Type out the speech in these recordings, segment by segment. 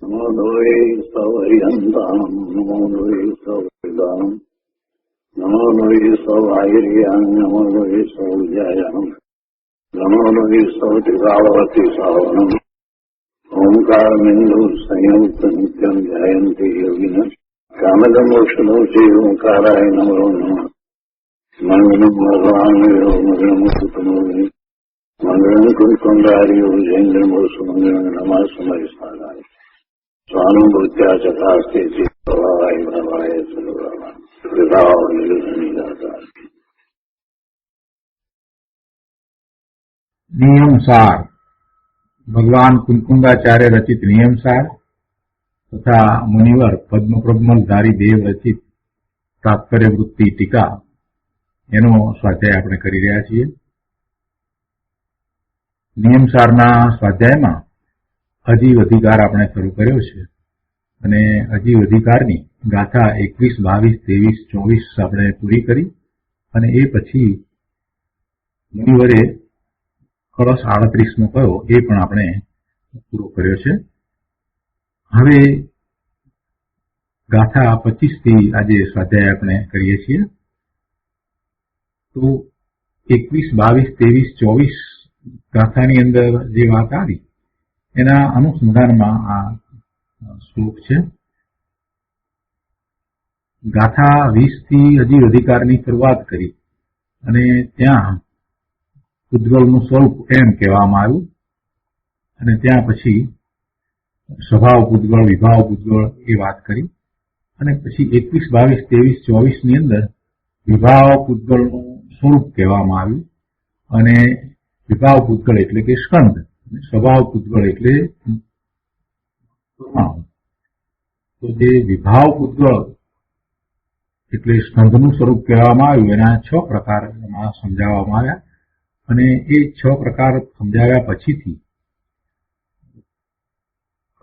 નમો લોહે સૌહરિહંતામ નમો લોહે સૌહૃદામ નમો લોહે સૌહાયર્યામ નમો લોહે સૌજાયામ નમો લોહે સૌત્રિકાવતી સાવનમ ઓમકારમિંદુ સંયુક્ત નિત્યમ ધ્યાયંતિ યોગિન કામદમોક્ષનો છે ઓંકારાય નમો નમઃ મંગલમ ભગવાન મંગલમ સુતમોહિ મંગલમ કુંડાર્યો જૈન્દ્રમો સુમંગલમ નમઃ સમય સારાય સ્વાનુભૂત્યા ચકાસ્તે પ્રભાવાય પ્રભાય સર્વરામ વિભાવ નિર્ગતા નિયમસાર ભગવાન કુંકુંદાચાર્ય રચિત નિયમસાર તથા મુનિવર પદ્મપ્રબમલધારી દેવ રચિત તાત્પર્ય વૃત્તિ ટીકા એનો સ્વાધ્યાય આપણે કરી રહ્યા છીએ. નિયમસારના સ્વાધ્યાયમાં અજીવ અધિકાર આપણે શરૂ કર્યો છે અને અજીવ અધિકારની ગાથા 21, 22, 23, 24 આપણે પૂરી કરી અને એ પછી મુનિવરે કળશ 38મો કયો એ પણ આપણે પૂરો કર્યો છે. હવે ગાથા 25 થી આજે સ્વાધ્યાય આપણે કરીએ છીએ. તો 21, 22, 23, 24 ગાથાની અંદર જે વાત આવી એના અનુસંધાનમાં આ શ્લોક છે. ગાથા 20 થી અજીવ અધિકારની શરૂઆત કરી અને ત્યાં ઉદ્ગલનું સ્વરૂપ એમ કહેવામાં આવ્યું અને ત્યાં પછી સ્વભાવ પૂતગળ, વિભાવ પૂતગળ એ વાત કરી અને પછી 21, 22, 23, 24 ની અંદર વિભાવ પૂતગળનું સ્વરૂપ કહેવામાં આવ્યું અને વિભાવ પૂતગળ એટલે કે સ્કંદ, સ્વભાવ પૂતગળ એટલે પરમાણુ. તો જે વિભાવ પૂતગળ એટલે સ્કંદનું સ્વરૂપ કહેવામાં આવ્યું એના 6 પ્રકાર સમજાવવામાં આવ્યા અને એ 6 પ્રકાર સમજાવ્યા પછીથી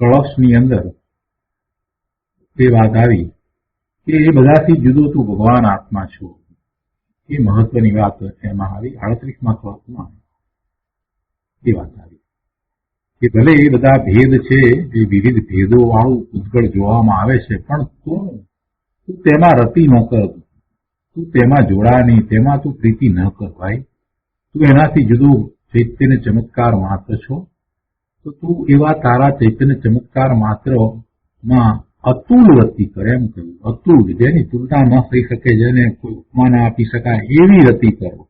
કળશની અંદર એ વાત આવી કે એ બધાથી જુદો તું ભગવાન આત્મા છો. એ મહત્વની વાત એમાં આવી. 38મા શ્લોકમાં એ વાત આવી કે ભલે એ બધા ભેદ છે, એ વિવિધ ભેદો વાળું ઉદ્ગળ જોવામાં આવે છે, પણ તું તેમાં રતિ ન કર, તું તેમાં જોડા નહીં, તેમાં તું પ્રીતિ ન કર ભાઈ. તું એનાથી જુદું ચૈતન્ય ચમત્કાર માત્ર છો. તો તું એવા તારા ચૈતન્ય ચમત્કાર માત્રમાં અતુલ રતિ કર એમ કહ્યું. અતુલ, જેની તુલના ન થઈ શકે, જેને કોઈ ઉપમા ના આપી શકાય એવી રતિ કરો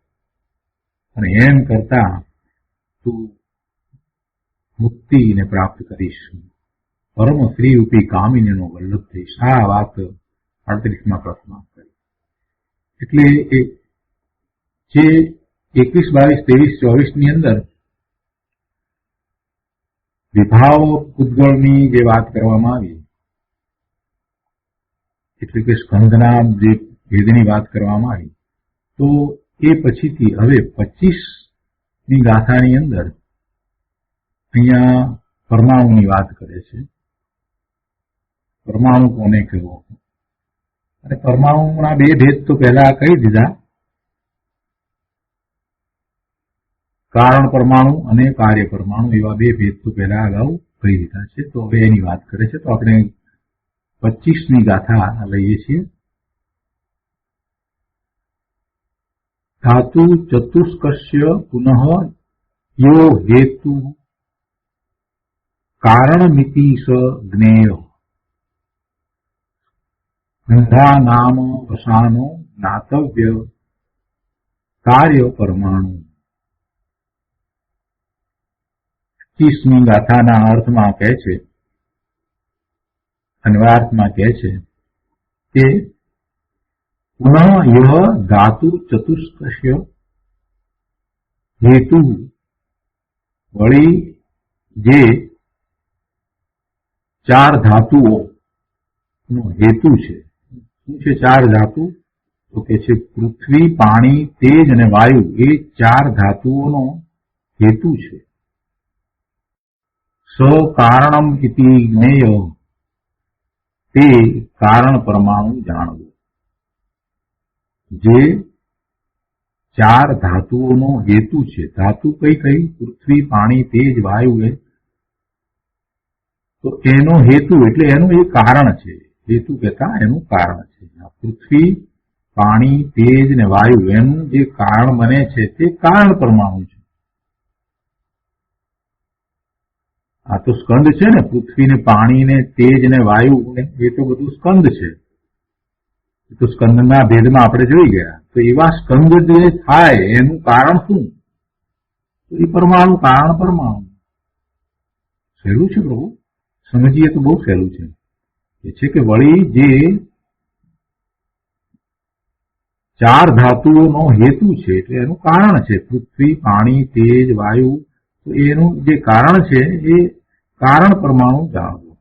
અને એમ કરતા તું મુક્તિને પ્રાપ્ત કરીશ, પરમ શ્રીરૂપી કામિનીનો વલ્લભ થઈશ. આ વાત 38મા પ્રશ્નમાં કરી. એટલે જે 21, 22, 23, 24 ની અંદર વિભાવ પૂતગળની જે વાત કરવામાં આવી એટલે કે સ્કંદના જે ભેદની વાત કરવામાં આવી, તો એ પછીથી હવે 25ની ગાથાની અંદર અહીંયા પરમાણુની વાત કરે છે. પરમાણુ કોને કહેવો અને પરમાણુના 2 ભેદ તો પહેલા કહી દીધા, કારણ પરમાણુ અને કાર્ય પરમાણુ, એવા 2 ભેદ તો પહેલા અગાઉ કહી દીધા છે. તો હવે એની વાત કરે છે. તો આપણે 25ની ગાથા લઈએ છીએ. ધાતુ ચતુષ્કસ્ય પુનઃ યો હેતુ કારણમિતિ સ જ્ઞેય ગંધા નામ વસાનો જ્ઞાતવ્ય કાર્ય પરમાણુ. 25મી ગાથાના અર્થમાં કહે છે, અન્વયાર્થમાં કહે છે કે પુનઃ યહ ધાતુ ચતુષ્કસ્ય હેતુ, વળી જે 4 ધાતુઓ નો હેતુ છે. શું છે 4 ધાતુ? તો કે છે પૃથ્વી, પાણી, તેજ અને વાયુ. એ 4 ધાતુઓનો હેતુ છે. સ કારણમ ઇતિ જ્ઞેય, તે કારણ પરમાણુ જાણવું. જે 4 ધાતુઓનો હેતુ છે. ધાતુ કઈ કઈ? પૃથ્વી, પાણી, તેજ, વાયુ. તો એનો હેતુ એટલે એનું એ કારણ છે. હેતુ કહેતા એનું કારણ છે. પૃથ્વી, પાણી, તેજ ને વાયુ એનું જે કારણ બને છે તે કારણ પરમાણુ છે. આ તો સ્કંદ છે ને, પૃથ્વી ને પાણી ને તેજ ને વાયુ ને એ તો બધું સ્કંદ છે. તો સ્કંદના ભેદમાં આપણે જોઈ ગયા. તો એવા સ્કંદ જે થાય એનું કારણ શું? તો એ પરમાણુ, કારણ પરમાણુ. સહેલું છે પ્રભુ, સમજીએ તો બહુ સહેલું છે. એ છે કે વળી જે ચાર ધાતુઓનો હેતુ છે એટલે એનું કારણ છે. પૃથ્વી, પાણી, તેજ, વાયુ, તો એનું જે કારણ છે એ કારણ પરમાણુ જાણવું.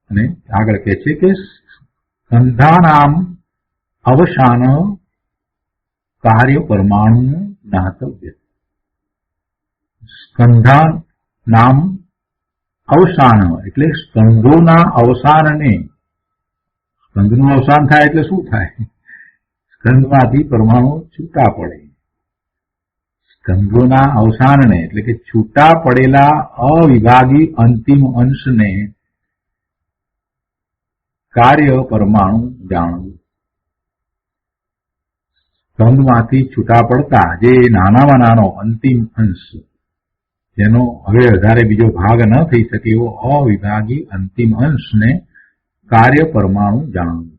અને આગળ કહે છે કે સ્કંધાનામ અવસાન કાર્ય પરમાણુ જ્ઞાતવ્ય. સ્કંધા નામ અવસાન એટલે સ્કંધોના અવસાનને, સ્કંધનું અવસાન થાય એટલે શું થાય? સ્કંધમાંથી પરમાણુ છૂટા પડે. સ્કંધોના અવસાનને એટલે કે છૂટા પડેલા અવિભાગી અંતિમ અંશને કાર્ય પરમાણુ જાણવું. સ્કંધમાંથી છૂટા પડતા જે નાનામાં નાનો અંતિમ અંશ, જેનો હવે વધારે બીજો ભાગ ન થઈ શકે એવો અવિભાગી અંતિમ અંશને કાર્ય પરમાણુ જાણવું.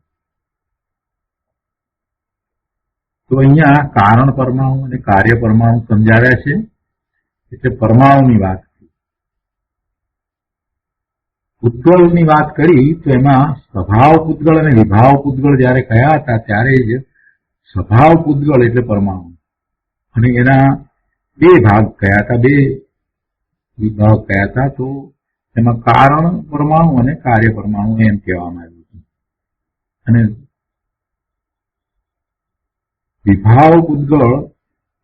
તો અહીંયા કારણ પરમાણુ અને કાર્ય પરમાણુ સમજાવ્યા છે. એટલે પરમાણુની વાત, પૂતગળની વાત કરી તો એમાં સ્વભાવ પૂતગળ અને વિભાવ પૂતગળ જયારે કયા હતા ત્યારે જ સ્વભાવ પૂતગળ એટલે પરમાણુ, અને એના બે ભાગ કયા હતા, બે વિભાગ કયા હતા. તો એમાં કારણ પરમાણુ અને કાર્ય પરમાણુ એમ કહેવામાં આવ્યું હતું. અને વિભાવ પૂતગળ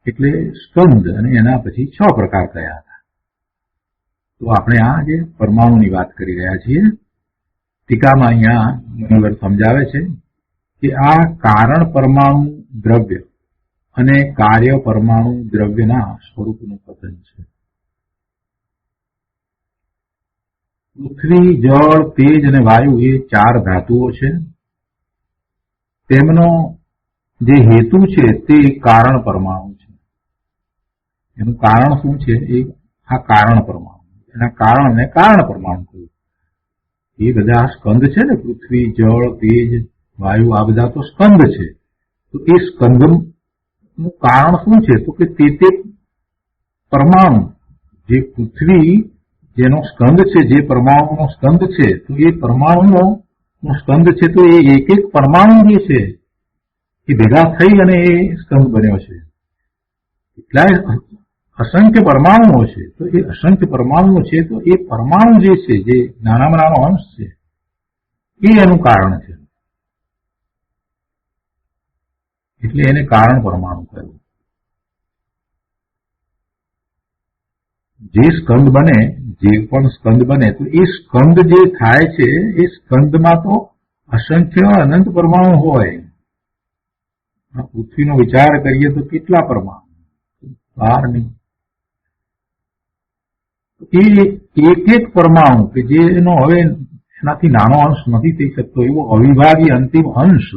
એટલે સ્કંદ, અને એના પછી 6 પ્રકાર કયા હતા. તો આપણે આ જે પરમાણુની વાત કરી રહ્યા છીએ, ટીકામાં અહીંયા મુનિવર સમજાવે છે કે આ કારણ પરમાણુ દ્રવ્ય અને કાર્ય પરમાણુ દ્રવ્યના સ્વરૂપનું કથન છે. પૃથ્વી, જળ, તેજ અને વાયુ એ 4 ધાતુઓ છે. તેમનો જે હેતુ છે તે કારણ પરમાણુ છે. એનું કારણ શું છે? એ આ કારણ પરમાણુ, એના કારણને કારણ પરમાણુ કહ્યું. એ બધા સ્કંદ છે ને, પૃથ્વી, જળ, તેજ, વાયુ, આ બધા તો સ્કંદ છે. તો એ સ્કંદનું કારણ શું છે? તો કે તે પરમાણુ, જે પૃથ્વી જેનો સ્કંદ છે, જે પરમાણુનો સ્કંદ છે, તો એ પરમાણુનો સ્કંદ છે. તો એ એક એક પરમાણુ જે છે એ ભેગા થઈ અને એ સ્કંદ બન્યો છે. એટલાય અસંખ્ય પરમાણુઓ છે. તો એ અસંખ્ય પરમાણુઓ છે, તો એ પરમાણુ જે છે, જે નાનામાં નાનો અંશ છે, એ એનું કારણ છે. એટલે એને કારણ પરમાણુ કહ્યું. જે સ્કંદ બને, જે પણ સ્કંદ બને, તો એ સ્કંદ જે થાય છે એ સ્કંદમાં તો અસંખ્ય અનંત પરમાણુ હોય. પૃથ્વીનો વિચાર કરીએ તો કેટલા પરમાણુ? 12 નહીં. એ એક એક પરમાણુ કે જેનો હવે એનાથી નાનો અંશ નથી થઈ શકતો એવો અવિભાગી અંતિમ અંશ,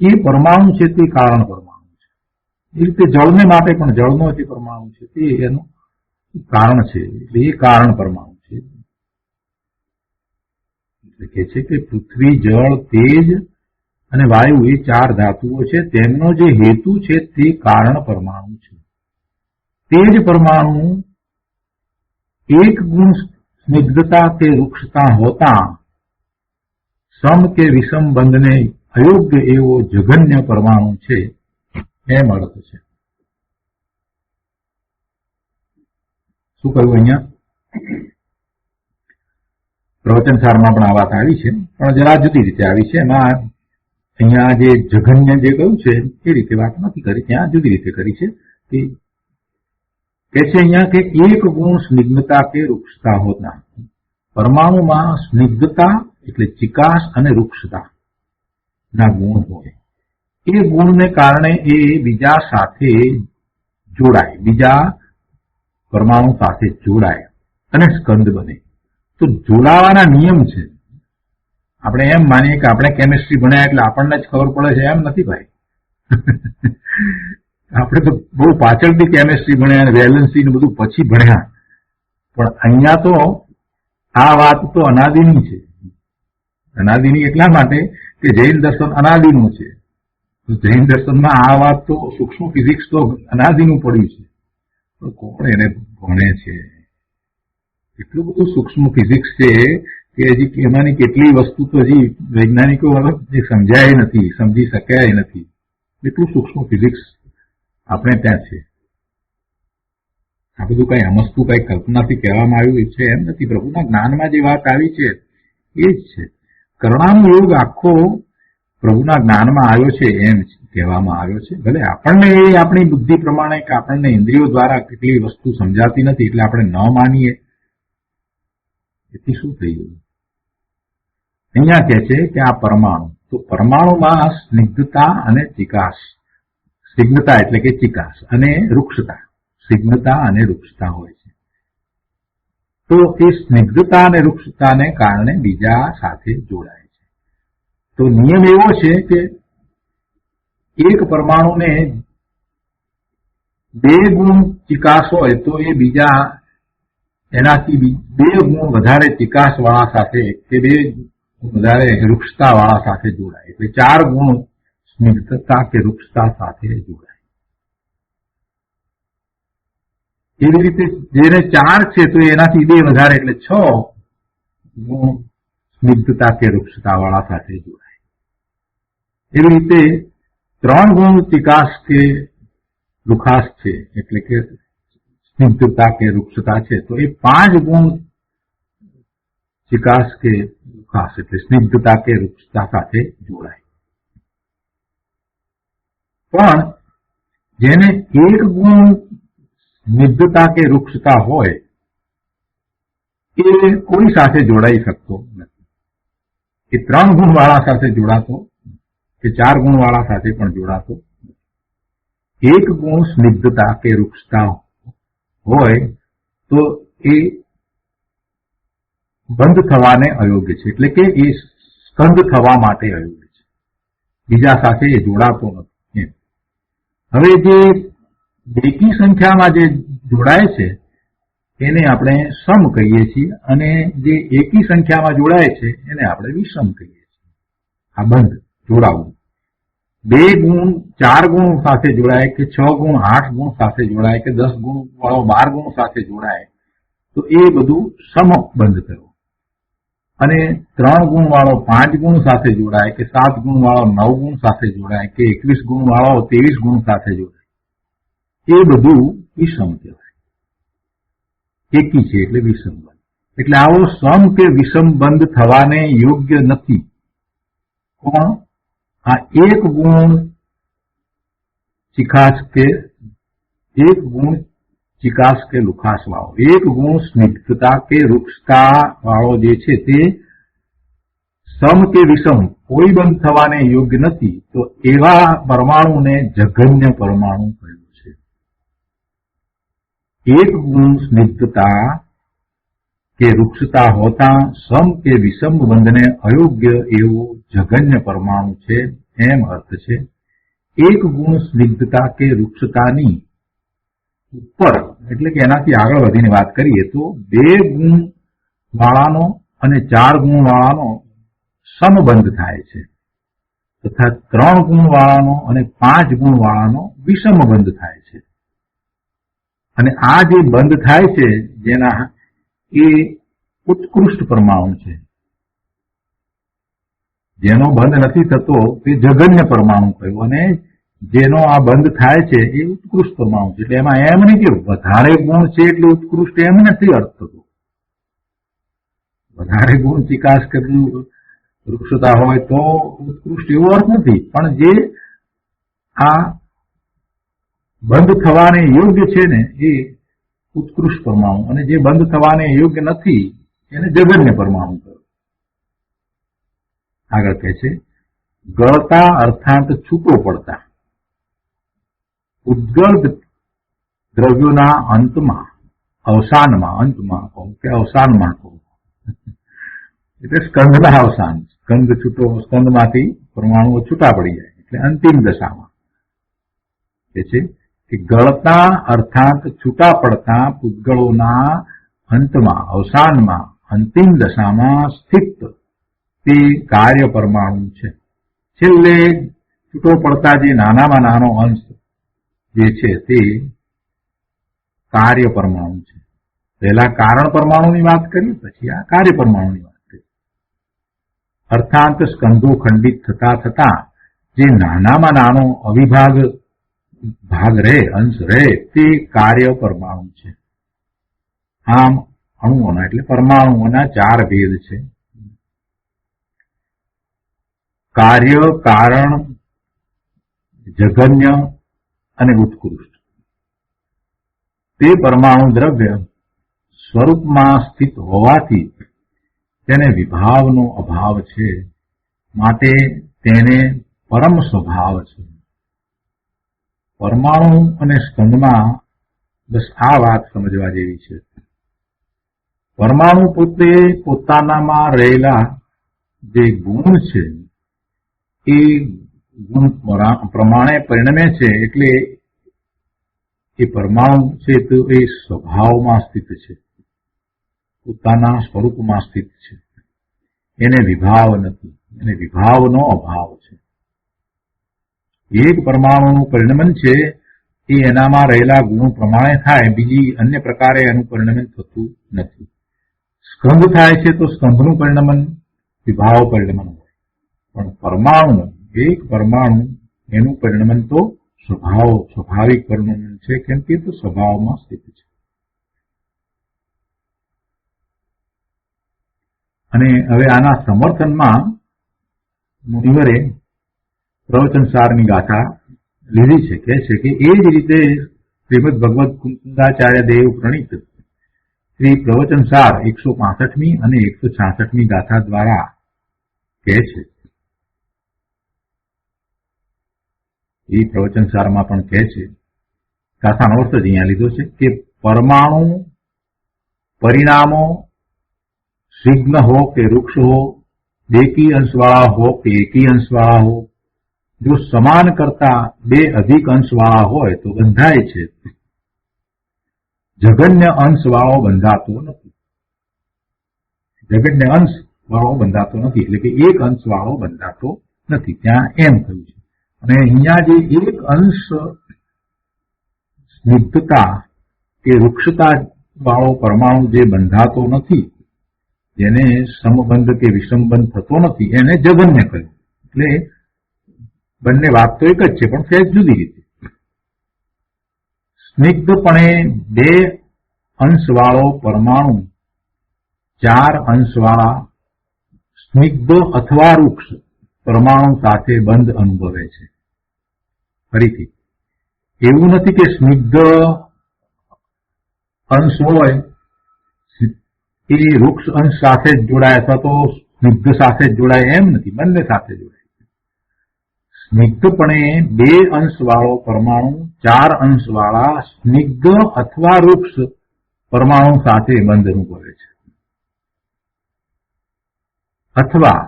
એ પરમાણુ છે તે કારણ પરમાણુ છે. એ રીતે જળને માટે પણ જળનો જે પરમાણુ છે તે એનું કારણ છે. એટલે એ કારણ પરમાણુ છે. એટલે કે છે કે પૃથ્વી, જળ, તેજ અને વાયુ એ 4 ધાતુઓ છે. તેમનો જે હેતુ છે તે કારણ પરમાણુ છે. તેજ પરમાણુ एक गुण स्निग्धता के रुक्षता होता सम के विषम बंधने अयोग्य एवो जघन्य परमाणु छे एम अर्थ छे. શું કહ્યું અહીંયા? પ્રવચન સારમાં પણ આ વાત આવી છે, પણ જરા જુદી રીતે આવી છે. એમાં અહીંયા જે જઘન્ય જે કહ્યું છે એ રીતે વાત નથી કરી, ત્યાં જુદી રીતે કરી છે. કે છે અહીંયા કે એક ગુણ સ્નિગ્ધતા કે રૂક્ષતા હોતા. પરમાણુમાં સ્નિગ્ધતા એટલે ચિકાસ અને રૂક્ષતા ના ગુણ હોય. એ ગુણને કારણે એ બીજા સાથે જોડાય, બીજા પરમાણુ સાથે જોડાય અને સ્કંદ બને. તો જોડાવાના નિયમ છે. આપણે એમ માનીએ કે આપણે કેમિસ્ટ્રી ભણ્યા એટલે આપણને જ ખબર પડે છે, એમ નથી ભાઈ. આપણે તો બહુ પાછળથી કેમિસ્ટ્રી ભણ્યા અને વેલેન્સી ને બધું પછી ભણ્યા. પણ અહીંયા તો આ વાત તો અનાદિની છે. અનાદિની એટલા માટે કે જૈન દર્શન અનાદિનું છે. જૈન દર્શનમાં આ વાત તો સૂક્ષ્મ ફિઝિક્સ તો અનાદિનું પડ્યું છે. તો કોણ એને ભણે છે? એટલું બધું સૂક્ષ્મ ફિઝિક્સ છે કે હજી એમાંની કેટલી વસ્તુ તો હજી વૈજ્ઞાનિકો સમજાય નથી, સમજી શક્યા નથી. એટલું સૂક્ષ્મ ફિઝિક્સ આપણે ત્યાં છે. આ બધું કઈ અમસ્તું કઈ કલ્પનાથી કહેવામાં આવ્યું છે એમ નથી. પ્રભુના જ્ઞાનમાં જે વાત આવી છે એ જ છે. કરણાનો યોગ આખો પ્રભુના જ્ઞાનમાં આવ્યો છે એમ કહેવામાં આવ્યો છે. ભલે આપણને એ આપણી બુદ્ધિ પ્રમાણે કે આપણને ઇન્દ્રિયો દ્વારા કેટલી વસ્તુ સમજાતી નથી એટલે આપણે ન માનીએ, એથી શું થઈ ગયું? અહીંયા કહે છે કે આ પરમાણુ, તો પરમાણુમાં સ્નિગ્ધતા અને ચિકાસ, સ્નિગ્ધતા એટલે કે ચિકાસ, અને રૂક્ષતા, સ્નિગ્ધતા અને રૂક્ષતા હોય છે. તો એ સ્નિગ્ધતા અને રૂક્ષતાને કારણે બીજા સાથે જોડાય છે. તો નિયમ એવો છે કે એક પરમાણુને 2 ગુણ ચિકાસ હોય તો એ બીજા એનાથી 2 ગુણ વધારે ચિકાસ વાળા સાથે કે 2 વધારે રૂક્ષતા વાળા સાથે જોડાય, એટલે 4 ગુણ સ્નિગ્ધતા કે રૂક્ષતા સાથે જોડાય. એવી રીતે જેને 4 છે તો એનાથી 2 વધારે એટલે 6 ગુણ સ્નિગ્ધતા કે રૂક્ષતા વાળા સાથે જોડાય. એવી રીતે 3 ગુણ ચિકાસ કે લુખાસ છે એટલે કે સ્નિગ્ધતા કે રૂક્ષતા છે તો એ 5 ગુણ ચિકાસ કે લુખાસ એટલે સ્નિગ્ધતા કે રૂક્ષતા સાથે જોડાય. પણ જેને 1 ગુણ સ્નિગ્ધતા કે રૂક્ષતા હોય એ કોઈ સાથે જોડાઈ શકતો નથી. એ 3 ગુણ વાળા સાથે જોડાતો કે 4 ગુણ વાળા સાથે પણ જોડાતો. 1 ગુણ સ્નિગ્ધતા કે રૂક્ષતા હોય તો એ બંધ થવાને અયોગ્ય છે, એટલે કે એ સ્કંદ થવા માટે અયોગ્ય છે. બીજા સાથે એ જોડાતો નથી. હવે જે બેકી સંખ્યામાં જે જોડાય છે એને આપણે સમ કહીએ છીએ અને જે એકી સંખ્યામાં જોડાય છે એને આપણે વિષમ કહીએ છીએ. આ બંધ જોડાવું 2 ગુણ 4 ગુણ સાથે જોડાય કે 6 ગુણ 8 ગુણ સાથે જોડાય કે 10 ગુણ વાળો 12 ગુણ સાથે જોડાય તો એ બધું સમ બંધ કરવું. અને 3 ગુણ વાળો 5 ગુણ સાથે જોડાય કે 7 ગુણ વાળો 9 ગુણ સાથે જોડાય કે 21 ગુણ વાળો 23 ગુણ સાથે જોડાય એ બધું વિષમ કહેવાય. એકી છે એટલે વિષમ બંધ. એટલે આવો સમ કે વિષમ બંધ થવાને યોગ્ય નથી. કોણ? આ 1 ગુણ ચિકાસ કે 1 ગુણ ચિકાસ કે લુખાસ વાળો, 1 ગુણ સ્નિગ્ધતા કે રૂક્ષતા વાળો જે છે તે સમ કે વિષમ કોઈ બંધ થવાને યોગ્ય નથી. તો એવા પરમાણુને જઘન્ય પરમાણુ કહ્યું છે. 1 ગુણ સ્નિગ્ધતા કે રૂક્ષતા હોતા સમ કે વિષમ બંધને અયોગ્ય એવું જઘન્ય પરમાણુ છે એમ અર્થ છે. 1 ગુણ સ્નિગ્ધતા કે રૂક્ષતાની ઉપર એટલે કે એનાથી આગળ વધીને વાત કરીએ તો 2 ગુણ વાળાનો અને 4 ગુણ વાળાનો સમબંધ થાય છે તથા 3 ગુણ વાળાનો અને 5 ગુણ વાળાનો વિષમ બંધ થાય છે. અને આ જે બંધ થાય છે જેના એ ઉત્કૃષ્ટ પરમાણુ છે. જેનો બંધ નથી થતો તે જઘન્ય પરમાણુ કહ્યું અને જેનો આ બંધ થાય છે એ ઉત્કૃષ્ટ પરમાણુ છે. એટલે એમાં એમ નહીં કે વધારે ગુણ છે એટલે ઉત્કૃષ્ટ એમ નથી અર્થ થતો. વધારે ગુણ ચિકાસ કરવું વૃક્ષતા હોય તો ઉત્કૃષ્ટ એવો અર્થ નથી. પણ જે આ બંધ થવાને યોગ્ય છે ને એ ઉત્કૃષ્ટ પરમાણુ અને જે બંધ થવાને યોગ્ય નથી એને જઘન્ય પરમાણુ કહ્યું. આગળ કહે છે ગળતા અર્થાત છૂટો પડતા ઉદ્ગળ દ્રવ્યોના અંતમાં અવસાનમાં, અંતમાં કહું કે અવસાનમાં કહું, એટલે સ્કંદના અવસાન. સ્કંદમાંથી પરમાણુઓ છૂટા પડી જાય એટલે અંતિમ દશામાં એ છે કે ગળતા અર્થાત છૂટા પડતા પૂતગળોના અંતમાં, અવસાનમાં, અંતિમ દશામાં સ્થિત તે કાર્ય પરમાણુ છે. છેલ્લે છૂટો પડતા જે નાનામાં નાનો અંશ જે છે તે કાર્ય પરમાણુ છે. પહેલા કારણ પરમાણુની વાત કરી, પછી આ કાર્ય પરમાણુની વાત કરી. અર્થાત સ્કંધો ખંડિત થતા થતા જે નાનામાં નાનો ભાગ રહે, અંશ રહે, તે કાર્ય પરમાણુ છે. આમ અણુઓના એટલે પરમાણુઓના 4 ભેદ છે: કાર્ય, કારણ, જઘન્ય અને ઉત્કૃષ્ટ. તે પરમાણુ દ્રવ્ય સ્વરૂપમાં સ્થિત હોવાથી તેને વિભાવનો અભાવ છે, માટે તેને પરમ સ્વભાવ છે. પરમાણુ અને સ્કંદમાં બસ આ વાત સમજવા જેવી છે. પરમાણુ પોતે પોતાનામાં રહેલા જે ગુણ છે એ ગુણ પ્રમાણે પરિણમે છે, એટલે એ પરમાણુ છે તો એ સ્વભાવમાં સ્થિત છે, પોતાના સ્વરૂપમાં સ્થિત છે. એને વિભાવ નથી, એને વિભાવનો અભાવ છે. એક પરમાણુનું પરિણમન છે એ એનામાં રહેલા ગુણ પ્રમાણે થાય, બીજી અન્ય પ્રકારે એનું પરિણમન થતું નથી. સ્કંધ થાય છે તો સ્કંધનું પરિણમન વિભાવ પરિણમન હોય, પણ પરમાણુ, એક પરમાણુ, એનું પરિણમન તો સ્વાભાવિક પરિણમન છે, કેમ કે તો સ્વભાવમાં સ્થિત છે. અને હવે આના સમર્થનમાં મુનિવરે પ્રવચનસારની ગાથા લીધી છે. કહે છે કે એ જ રીતે શ્રીમદ ભગવદ કુંદાચાર્ય દેવ પ્રણીત શ્રી પ્રવચનસાર 165મી અને 166મી ગાથા દ્વારા કહે છે. એ પ્રવચનસારમાં પણ કહે છે, ગાથાનો અર્થ જ અહીંયા લીધો છે કે પરમાણુ પરિણામો શિગ્ન હો કે વૃક્ષ હો, બેકી અંશવાળા હો કે એકી અંશવાળા હો, જો સમાન કરતા 2 અધિક અંશવાળા હોય તો બંધાય છે. જગન્ય અંશવાળો બંધાતો નથી. જગન્ય અંશવાળો બંધાતો નથી એટલે કે એક અંશવાળો બંધાતો નથી, ત્યાં એમ કહ્યું છે. અને અહીંયા જે એક અંશ સ્નિગ્ધતા કે વૃક્ષતા વાળો પરમાણુ જે બંધાતો નથી, જેને સમબંધ કે વિષમબંધ થતો નથી, એને જગન્ય કહ્યું. એટલે બંને વાત તો એક જ છે, પણ સહેજ જુદી રીતે. સ્નિગ્ધપણે 2 અંશવાળો પરમાણુ 4 અંશવાળા સ્નિગ્ધ અથવા વૃક્ષ પરમાણુ સાથે બંધ અનુભવે છે. ફરીથી, એવું નથી કે સ્નિગ્ધ અંશ હોય એ વૃક્ષ અંશ સાથે જ જોડાય અથવા તો સ્નિગ્ધ સાથે જ જોડાય, એમ નથી, બંને સાથે જોડાય. સ્નિગ્ધપણે 2 અંશવાળો પરમાણુ 4 અંશવાળા સ્નિગ્ધ અથવા વૃક્ષ પરમાણુ સાથે બંધ અનુભવે છે. અથવા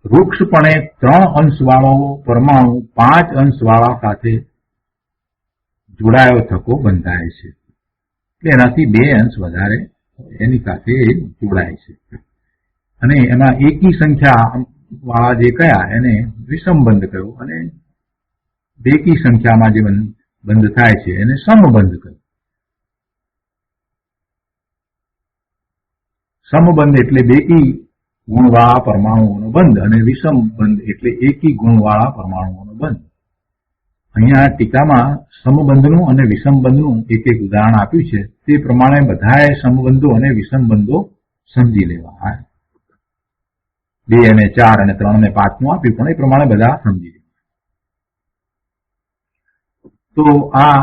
વૃક્ષપણે 3 અંશવાળો પરમાણુ 5 અંશવાળા સાથે જોડાયો થકો બંધાય છે. એટલે એનાથી 2 અંશ વધારે એની સાથે જોડાય છે. અને એમાં એકી સંખ્યા વાળા જે કયા એને વિષમબંધ કહ્યું, અને બેકી સંખ્યામાં જે બંધ થાય છે એને સમબંધ કહ્યું. સમબંધ એટલે બેકી ગુણવાળા પરમાણુઓનો બંધ, અને વિષમ બંધ એટલે એકી ગુણવાળા પરમાણુઓનો બંધ. અહીંયા ટીકામાં સમબંધનું અને વિષમબંધનું એક ઉદાહરણ આપ્યું છે. તે પ્રમાણે બધાએ સમબંધો અને વિષમબંધો સમજી લેવા. 2 અને 4 અને 3 અને 5 નું આપ્યું, પણ એ પ્રમાણે બધા સમજી લેવા. તો આ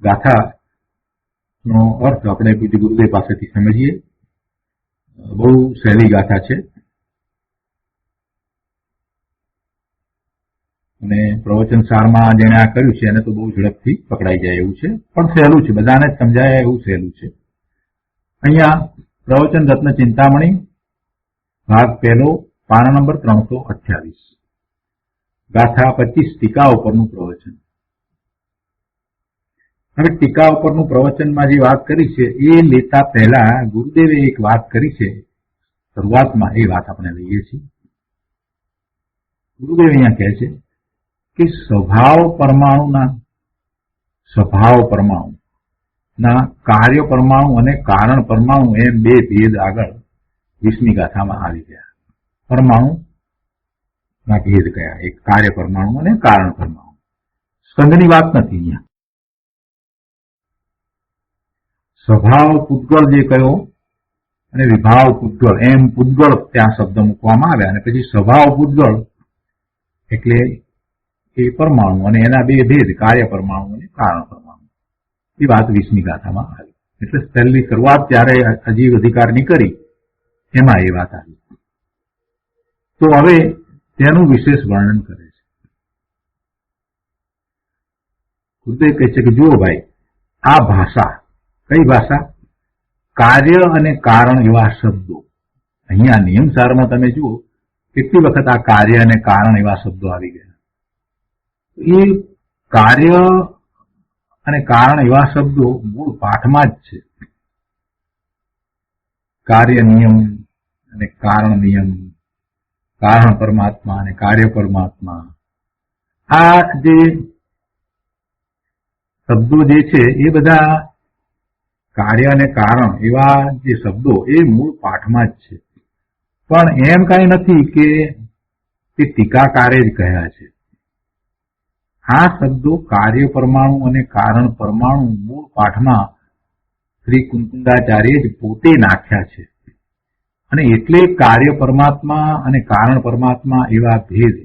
ગાથાનો અર્થ આપણે પૂજ્ય ગુરુદેવ પાસેથી સમજીએ. બહુ સહેલી ગાથા છે. અને પ્રવચન સારમાં જેણે આ કર્યું છે એને તો બહુ ઝડપથી પકડાઈ જાય એવું છે, પણ સહેલું છે, બધાને જ સમજાય એવું સહેલું છે. અહીંયા પ્રવચન રત્ન ચિંતામણી ભાગ પહેલો, પાના નંબર 328, ગાથા 25, ટીકા ઉપરનું પ્રવચન. હવે ટીકા ઉપરનું પ્રવચનમાં જે વાત કરી છે એ લેતા પહેલા ગુરુદેવે એક વાત કરી છે શરૂઆતમાં, એ વાત આપણે લઈએ છીએ. ગુરુદેવ અહીંયા કહે છે કે સ્વભાવ પરમાણુના કાર્ય પરમાણુ અને કારણ પરમાણુ એમ બે ભેદ આગળ 20મી ગાથામાં આવી ગયા. પરમાણુના ભેદ કયા? એક કાર્ય પરમાણુ અને કારણ પરમાણુ. સ્કંદની વાત નથી અહીંયા. સ્વભાવ પૂતગળ જે કયો અને વિભાવ પૂતગળ, એમ પૂતગળ ત્યાં શબ્દ મૂકવામાં આવ્યા અને પછી સ્વભાવ પૂતગળ એટલે એ પરમાણુ અને એના બે ભેદ, કાર્ય પરમાણુ અને કારણ પરમાણુ. એ વાત 20મી ગાથામાં આવી. એટલે પહેલી શરૂઆત ત્યારે અજીવ અધિકારની કરી એમાં એ વાત આવી. તો હવે તેનું વિશેષ વર્ણન કરે છે. ગુરુદેવ કહે છે કે જુઓ ભાઈ, આ ભાષા, કઈ ભાષા? કાર્ય અને કારણ એવા શબ્દો. અહીંયા નિયમસારમાં તમે જુઓ કેટલી વખત આ કાર્ય અને કારણ એવા શબ્દો આવી ગયા. એ કાર્ય અને કારણ એવા શબ્દો મૂળ પાઠમાં જ છે. કાર્ય નિયમ અને કારણ નિયમ, કારણ પરમાત્મા અને કાર્ય પરમાત્મા, આ જે શબ્દો જે છે એ બધા કાર્ય અને કારણ એવા જે શબ્દો એ મૂળ પાઠમાં જ છે. પણ એમ કઈ નથી કે તે ટીકાકારે જ કહ્યા છે. આ શબ્દો કાર્ય પરમાણુ અને કારણ પરમાણુ મૂળ પાઠમાં શ્રી કુંકુંદાચાર્ય જ પોતે નાખ્યા છે. અને એટલે કાર્ય પરમાત્મા અને કારણ પરમાત્મા એવા ભેદ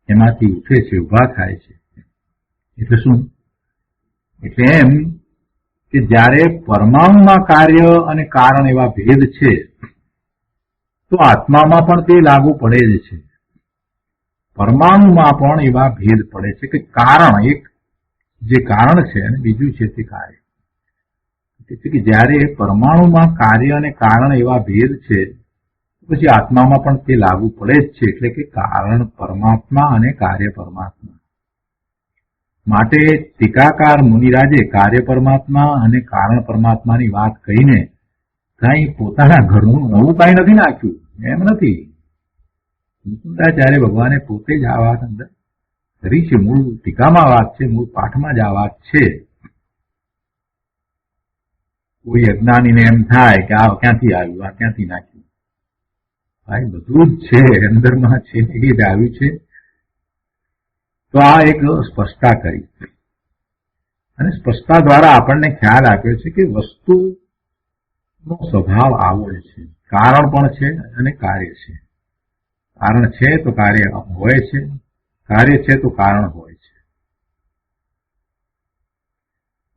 એમાંથી ઉઠે છે, ઉભા થાય છે. એટલે શું? એટલે એમ કે જ્યારે પરમાણુમાં કાર્ય અને કારણ એવા ભેદ છે તો આત્મામાં પણ તે લાગુ પડે જ છે. પરમાણુમાં પણ એવા ભેદ પડે છે કે કારણ, એક જે કારણ છે અને બીજું છે તે કાર્ય. એટલે કે જ્યારે પરમાણુમાં કાર્ય અને કારણ એવા ભેદ છે પછી આત્મામાં પણ તે લાગુ પડે જ છે. એટલે કે કારણ પરમાત્મા અને કાર્ય પરમાત્મા. માટે ટીકાકાર મુનિરાજે કાર્ય પરમાત્મા અને કારણ પરમાત્માની વાત કહીને કઈ પોતાના ઘરનું નવું કઈ નથી નાખ્યું, એમ નથી. મુકુંદાચાર્ય ભગવાને પોતે જ આ વાત અંદર કરી છે. મૂળ ટીકામાં વાત છે, મૂળ પાઠમાં જ આ વાત છે. કોઈ અજ્ઞાનીને એમ થાય કે આ ક્યાંથી આવ્યું, આ ક્યાંથી નાખ્યું. ભાઈ બધું જ છે, અંદરમાં છે, એ જ આવ્યું છે. તો આ એક સ્પષ્ટતા કરી અને સ્પષ્ટતા દ્વારા આપણને ખ્યાલ આપ્યો છે કે વસ્તુનો સ્વભાવ આવો જ છે. કારણ પણ છે અને કાર્ય છે. કારણ છે તો કાર્ય હોય છે, કાર્ય છે તો કારણ હોય છે.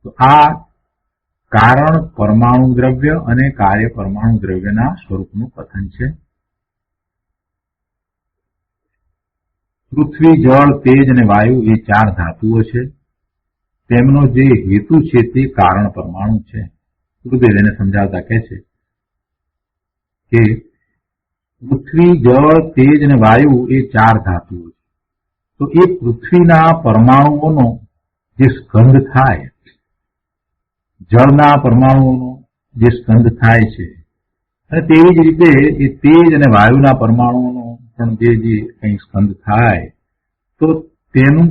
તો આ કારણ પરમાણુ દ્રવ્ય અને કાર્ય પરમાણુ દ્રવ્યના સ્વરૂપનું કથન છે. પૃથ્વી, જળ, તેજ અને વાયુ એ 4 ધાતુઓ છે. તેમનો જે હેતુ છે તે કારણ પરમાણુ છે. ગુરુદેવ એને સમજાવતા કહે છે કે પૃથ્વી, જળ, તેજ અને વાયુ એ 4 ધાતુઓ છે. તો એ પૃથ્વીના પરમાણુઓનો જે સ્કંદ થાય, જળના પરમાણુઓનો જે સ્કંદ થાય છે, અને તેવી જ રીતે એ તેજ અને વાયુના પરમાણુઓનો પણ જે કંઈ સ્કંદ થાય તો તેનું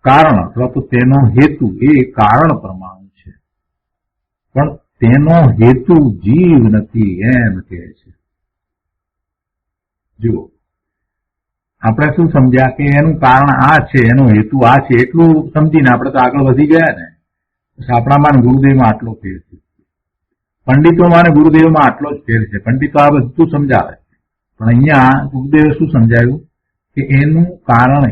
કારણ અથવા તો તેનો હેતુ એ કારણ પરમાણુ છે. પણ તેનો હેતુ જીવ નથી, એમ કહે છે. જુઓ, આપણે શું સમજ્યા કે એનું કારણ આ છે, એનો હેતુ આ છે, એટલું સમજીને આપણે તો આગળ વધી ગયા ને. આપણામાં ગુરુદેવમાં આટલો ફેર છે, પંડિતોમાં અને ગુરુદેવમાં આટલો જ ફેર છે. પંડિતો આ બધું સમજાવે, પણ અહીંયા ગુરુદેવે શું સમજાવ્યું કે એનું કારણ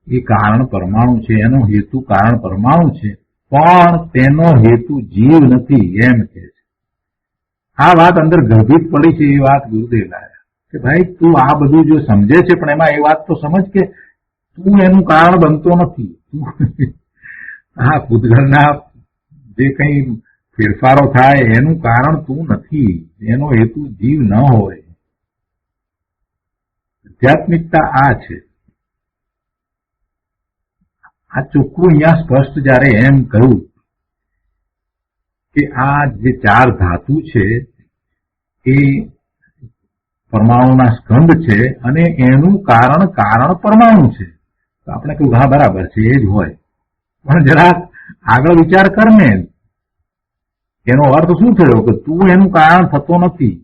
એ કારણ પરમાણુ છે, એનો હેતુ કારણ પરમાણુ છે, પણ તેનો હેતુ જીવ નથી, એમ કહે છે. આ વાત અંદર ગર્ભિત પડી છે, એ વાત ગુરુદેવ લાવ્યા. કે ભાઈ તું આ બધું જો સમજે છે પણ એમાં એ વાત તો સમજ કે તું એનું કારણ બનતો નથી. આ ભૂતગળના જે કંઈ ફેરફારો થાય એનું કારણ તું નથી, એનો હેતુ જીવ ન હોય. આધ્યાત્મિકતા આ છે. આ ચોખ્ખું અહીંયા સ્પષ્ટ જયારે એમ કહ્યું કે આ જે ચાર ધાતુ છે એ પરમાણુના સ્કંદ છે અને એનું કારણ પરમાણુ છે. તો આપણે કહ્યું હા બરાબર છે, એ જ હોય. પણ જરાક આગળ વિચાર કર ને, એનો અર્થ શું થયો કે તું એનું કારણ થતો નથી,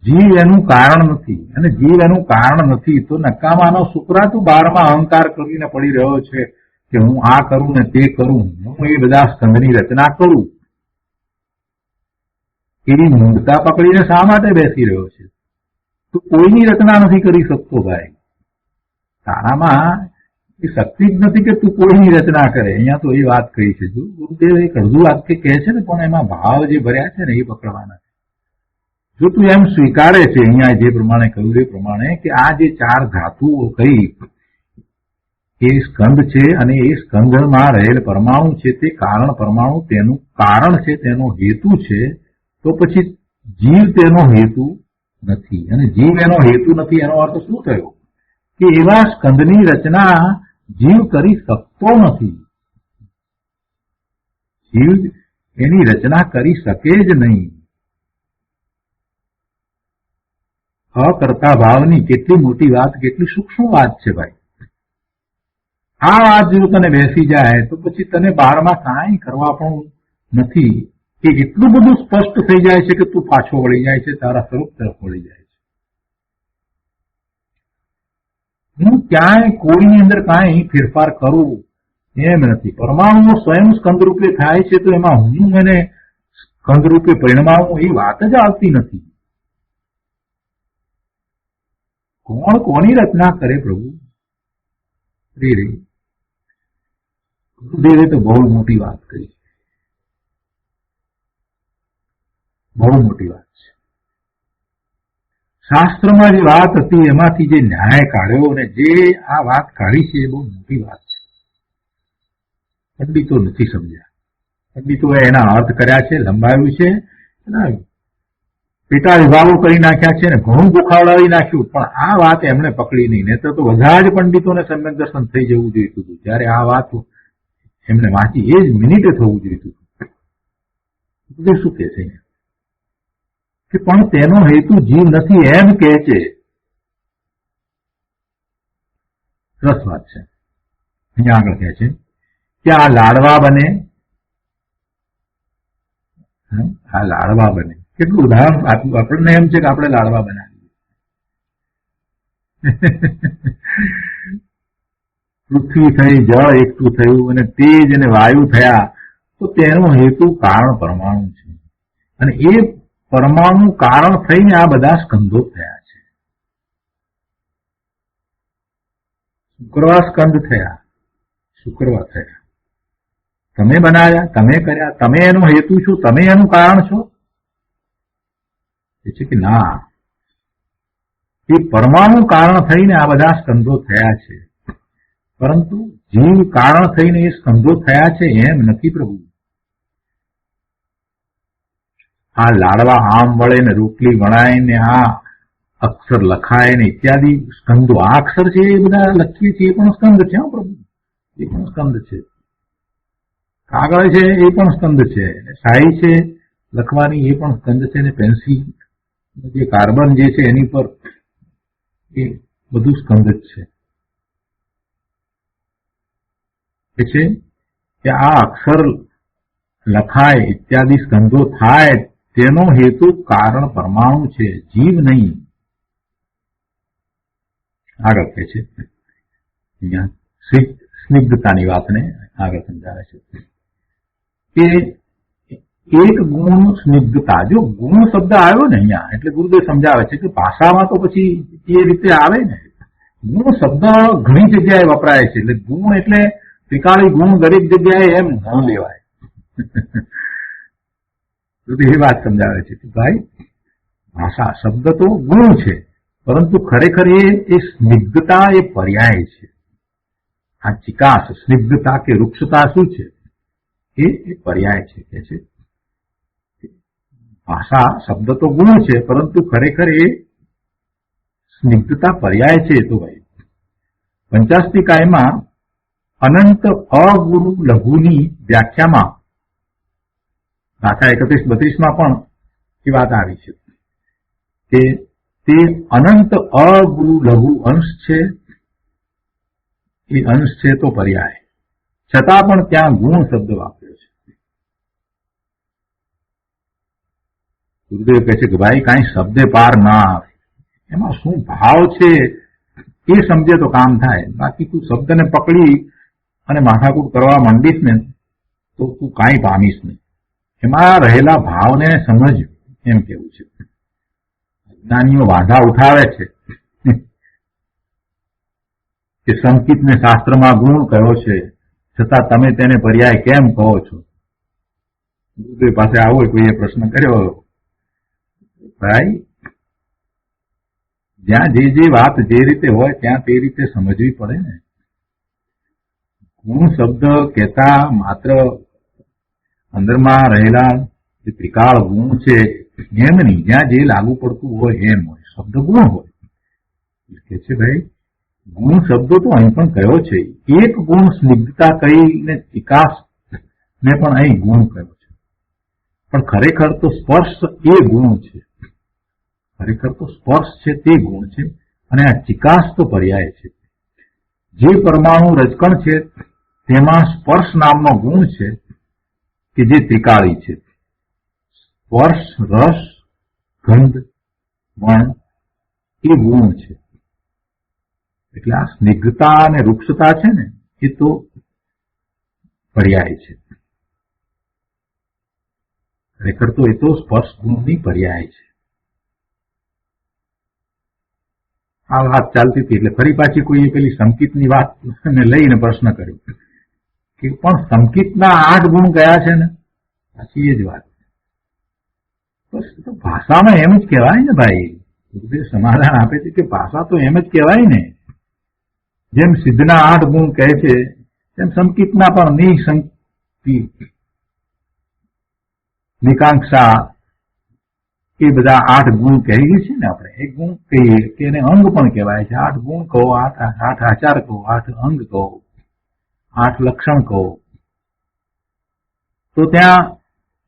જીવ એનું કારણ નથી. અને જીવ એનું કારણ નથી તો નકામાનો શુક્રા તું બારમાં અહંકાર કરીને પડી રહ્યો છે કે હું આ કરું ને તે કરું, હું એ બધા સ્કંદની રચના કરું. એની મૂળતા પકડીને શા માટે બેસી રહ્યો છે? તું કોઈની રચના નથી કરી શકતો ભાઈ. તારામાં એ શક્તિ જ નથી કે તું કોઈની રચના કરે. અહીંયા તો એ વાત કહી છે. જો ગુરુદેવ એક અડધું વાક્ય કહે છે ને પણ એમાં ભાવ જે ભર્યા છે ને એ પકડવાના છે. જો તું એમ સ્વીકારે છે અહીંયા જે પ્રમાણે કહ્યું એ પ્રમાણે કે આ જે ચાર ધાતુઓ કઈ એ સ્કંદ છે અને એ સ્કંદમાં રહેલ પરમાણુ છે તે કારણ પરમાણુ તેનું કારણ છે, તેનો હેતુ છે, તો પછી જીવ તેનો હેતુ નથી. અને જીવ એનો હેતુ નથી એનો અર્થ શું થયો કે એવા સ્કંદની રચના જીવ કરી શકતો નથી. જીવ એની રચના કરી શકે જ નહીં. અકર્તા ભાવની કેટલી મોટી વાત, કેટલી સૂક્ષ્મ વાત છે ભાઈ. આ વાત જો તને બેસી જાય તો પછી તને બારમાં કાંઈ કરવા પણ નથી. કે એટલું બધું સ્પષ્ટ થઈ જાય છે કે તું પાછો વળી જાય છે, તારા સ્વરૂપ તરફ વળી જાય છે. હું ક્યાંય કોઈની અંદર કાંઈ ફેરફાર કરું એમ નથી. પરમાણુઓ સ્વયં સ્કંદ રૂપે થાય છે તો એમાં હું એને સ્કંદ રૂપે પરિણમાવું એ વાત જ આવતી નથી. કોણ કોની રચના કરે પ્રભુ? રે ગુરુદેવે તો બહુ મોટી વાત કરી, બહુ મોટી વાત છે. શાસ્ત્રમાં જે વાત હતી એમાંથી જે ન્યાય કાઢ્યો અને જે આ વાત કાઢી છે એ બહુ મોટી વાત છે. પંડિતો નથી સમજ્યા. પંડિતોએ એના અર્થ કર્યા છે, લંબાવ્યું છે, પેટા વિભાગો કરી નાખ્યા છે ને ઘણું દુખાવડાવી નાખ્યું. પણ આ વાત એમણે પકડી નહીં. નહીતર તો બધા જ પંડિતોને સમ્યક દર્શન થઈ જવું જોઈતું હતું. ત્યારે આ વાત એમને વાંચી એ જ મિનિટે થવું જોઈતું હતું. શું કે છે કે પણ તેનો હેતુ જીવ નથી એમ કહે છે. સરસ વાત છે. અહીંયા આગળ કહે છે કે આ લાડવા બને, આ લાડવા બને. કેટલું ઉદાહરણ આપ્યું. આપણને એમ છે કે આપણે લાડવા બનાવીએ. પૃથ્વી થઈ, જળ એકઠું થયું અને તેજ અને વાયુ થયા તો તેનો હેતુ કારણ પરમાણુ છે. અને એ પરમાણુ કારણ થઈને આ બધા સ્કંદો થયા છે. શુક્રવા સ્કંદ થયા, શુક્રવા થયા. તમે બનાવ્યા, તમે કર્યા, તમે એનો હેતુ છો, તમે એનું કારણ છો? એ છે કે ના, એ પરમાણુ કારણ થઈને આ બધા સ્કંદો થયા છે. પરંતુ જીવ કારણ થઈને એ સ્કંદો થયા છે એમ નથી પ્રભુ. આ લાડવા આમ વળે ને રોટલી વણાય ને આ અક્ષર લખાય ને ઇત્યાદિ સ્કંદો, આ અક્ષર છે એ બધા લખીએ છીએ એ પણ સ્કંદ છે. પ્રભુ એ પણ સ્કંદ છે. કાગળ છે એ પણ સ્કંદ છે. શાહી છે લખવાની એ પણ સ્કંદ છે. ને પેન્સિલ જે કાર્બન જે છે એની પર એ બધું સ્કંદ જ છે. એ છે કે આ અક્ષર લખાય ઇત્યાદિ સ્કંદો થાય તેનો હેતુ કારણ પરમાણુ છે, જીવ નહીં. આગળ કહે છે અહીંયા સ્નિગ્ધતાની વાતને આગળ સમજાવે છે કે એક ગુણ સ્નિગ્ધતા. જો ગુણ શબ્દ આવ્યો ને અહીંયા એટલે ગુરુદેવ સમજાવે છે કે ભાષામાં તો પછી એ રીતે આવે ને. ગુણ શબ્દ ઘણી જગ્યાએ વપરાય છે. એટલે ગુણ એટલે ત્રિકાળી ગુણ દરેક જગ્યાએ એમ ન લેવાય. એ વાત સમજાવે છે કે ભાઈ ભાષા શબ્દ તો ગુણ છે, પરંતુ ખરેખર એ સ્નિગ્ધતા એ પર્યાય છે. આ ચિકાસ, સ્નિગ્ધતા કે વૃક્ષતા શું છે? એ પર્યાય છે. કે છે ભાષા શબ્દ તો ગુણ છે, પરંતુ ખરેખર એ સ્નિગ્ધતા પર્યાય છે. તો ભાઈ પંચાસ્તિકાયમાં અનંત અગુરુ લઘુની વ્યાખ્યામાં ગાથા 31-32 પણ એ વાત આવી છે કે તે અનંત અગુરુ લઘુ અંશ છે. એ અંશ છે તો પર્યાય, છતાં પણ ત્યાં ગુણ શબ્દ વાપર્યો છે. ગુરુદેવ કહે છે કે ભાઈ કાંઈ શબ્દે પાર ના આવે, એમાં શું ભાવ છે એ સમજે તો કામ થાય. બાકી તું શબ્દને પકડી અને માથાકૂટ કરવા માંડીશ ને તો તું કાંઈ પામીશ નહીં. એમાં રહેલા ભાવને સમજ, એમ કેવું છે. જ્ઞાનીઓ વાંધા ઉઠાવે છે કે સંકિતને શાસ્ત્રમાં ગુણ કયો છે, છતાં તમે તેને પર્યાય કેમ કહો છો? ગુરુદેવ પાસે આવો કોઈએ પ્રશ્ન કર્યો, ભાઈ જ્યાં જે વાત જે રીતે હોય ત્યાં તે રીતે સમજવી પડે ને. ગુણ શબ્દ કહેતા માત્ર અંદરમાં રહેલા જે ત્રિકાળ ગુણ છે એમ નહીં, જ્યાં જે લાગુ પડતું હોય એમ હોય. શબ્દ ગુણ હોય કે છે ભાઈ ગુણ શબ્દો તો અહીં પણ કયો છે. એક ગુણ સ્નિગ્ધતા કહીને વિકાસ ને પણ અહીં ગુણ કયો છે, પણ ખરેખર તો સ્પર્શ એ ગુણ છે. ખરેખર તો સ્પર્શ છે તે ગુણ છે, અને આ ચિકાસ તો પર્યાય છે. જે પરમાણુ રજકણ છે તેમાં સ્પર્શ નામનો ગુણ છે કે જે ત્રિકાળી છે. સ્પર્શ, રસ, ગંધ, વર્ણ એ ગુણ છે. એટલે આ સ્નિગ્ધતા અને વૃક્ષતા છે ને એ તો પર્યાય છે. ખરેખર તો એ તો સ્પર્શ ગુણની પર્યાય છે. આ વાત ચાલતી હતી એટલે ફરી પાછી કોઈએ પેલી સંકિતની વાત લઈને પ્રશ્ન કર્યો કે પણ સંકિતના 8 ગુણ કયા છે ને? પાછી એ જ વાત. બસ તો ભાષામાં એમ જ કહેવાય ને ભાઈ. ગુરુદેવ સમાધાન આપે છે કે ભાષા તો એમ જ કહેવાય ને. જેમ સિદ્ધના 8 ગુણ કહે છે તેમ સંકિતના પણ નિશંકી, નિકાંક્ષા એ બધા 8 ગુણ કહીએ છીએ ને આપણે. એક ગુણ કહીએ કે એને અંગ પણ કહેવાય છે. 8 ગુણ કહો, 8 આચાર કહો, 8 અંગ કહો, 8 લક્ષણ કહો. તો ત્યાં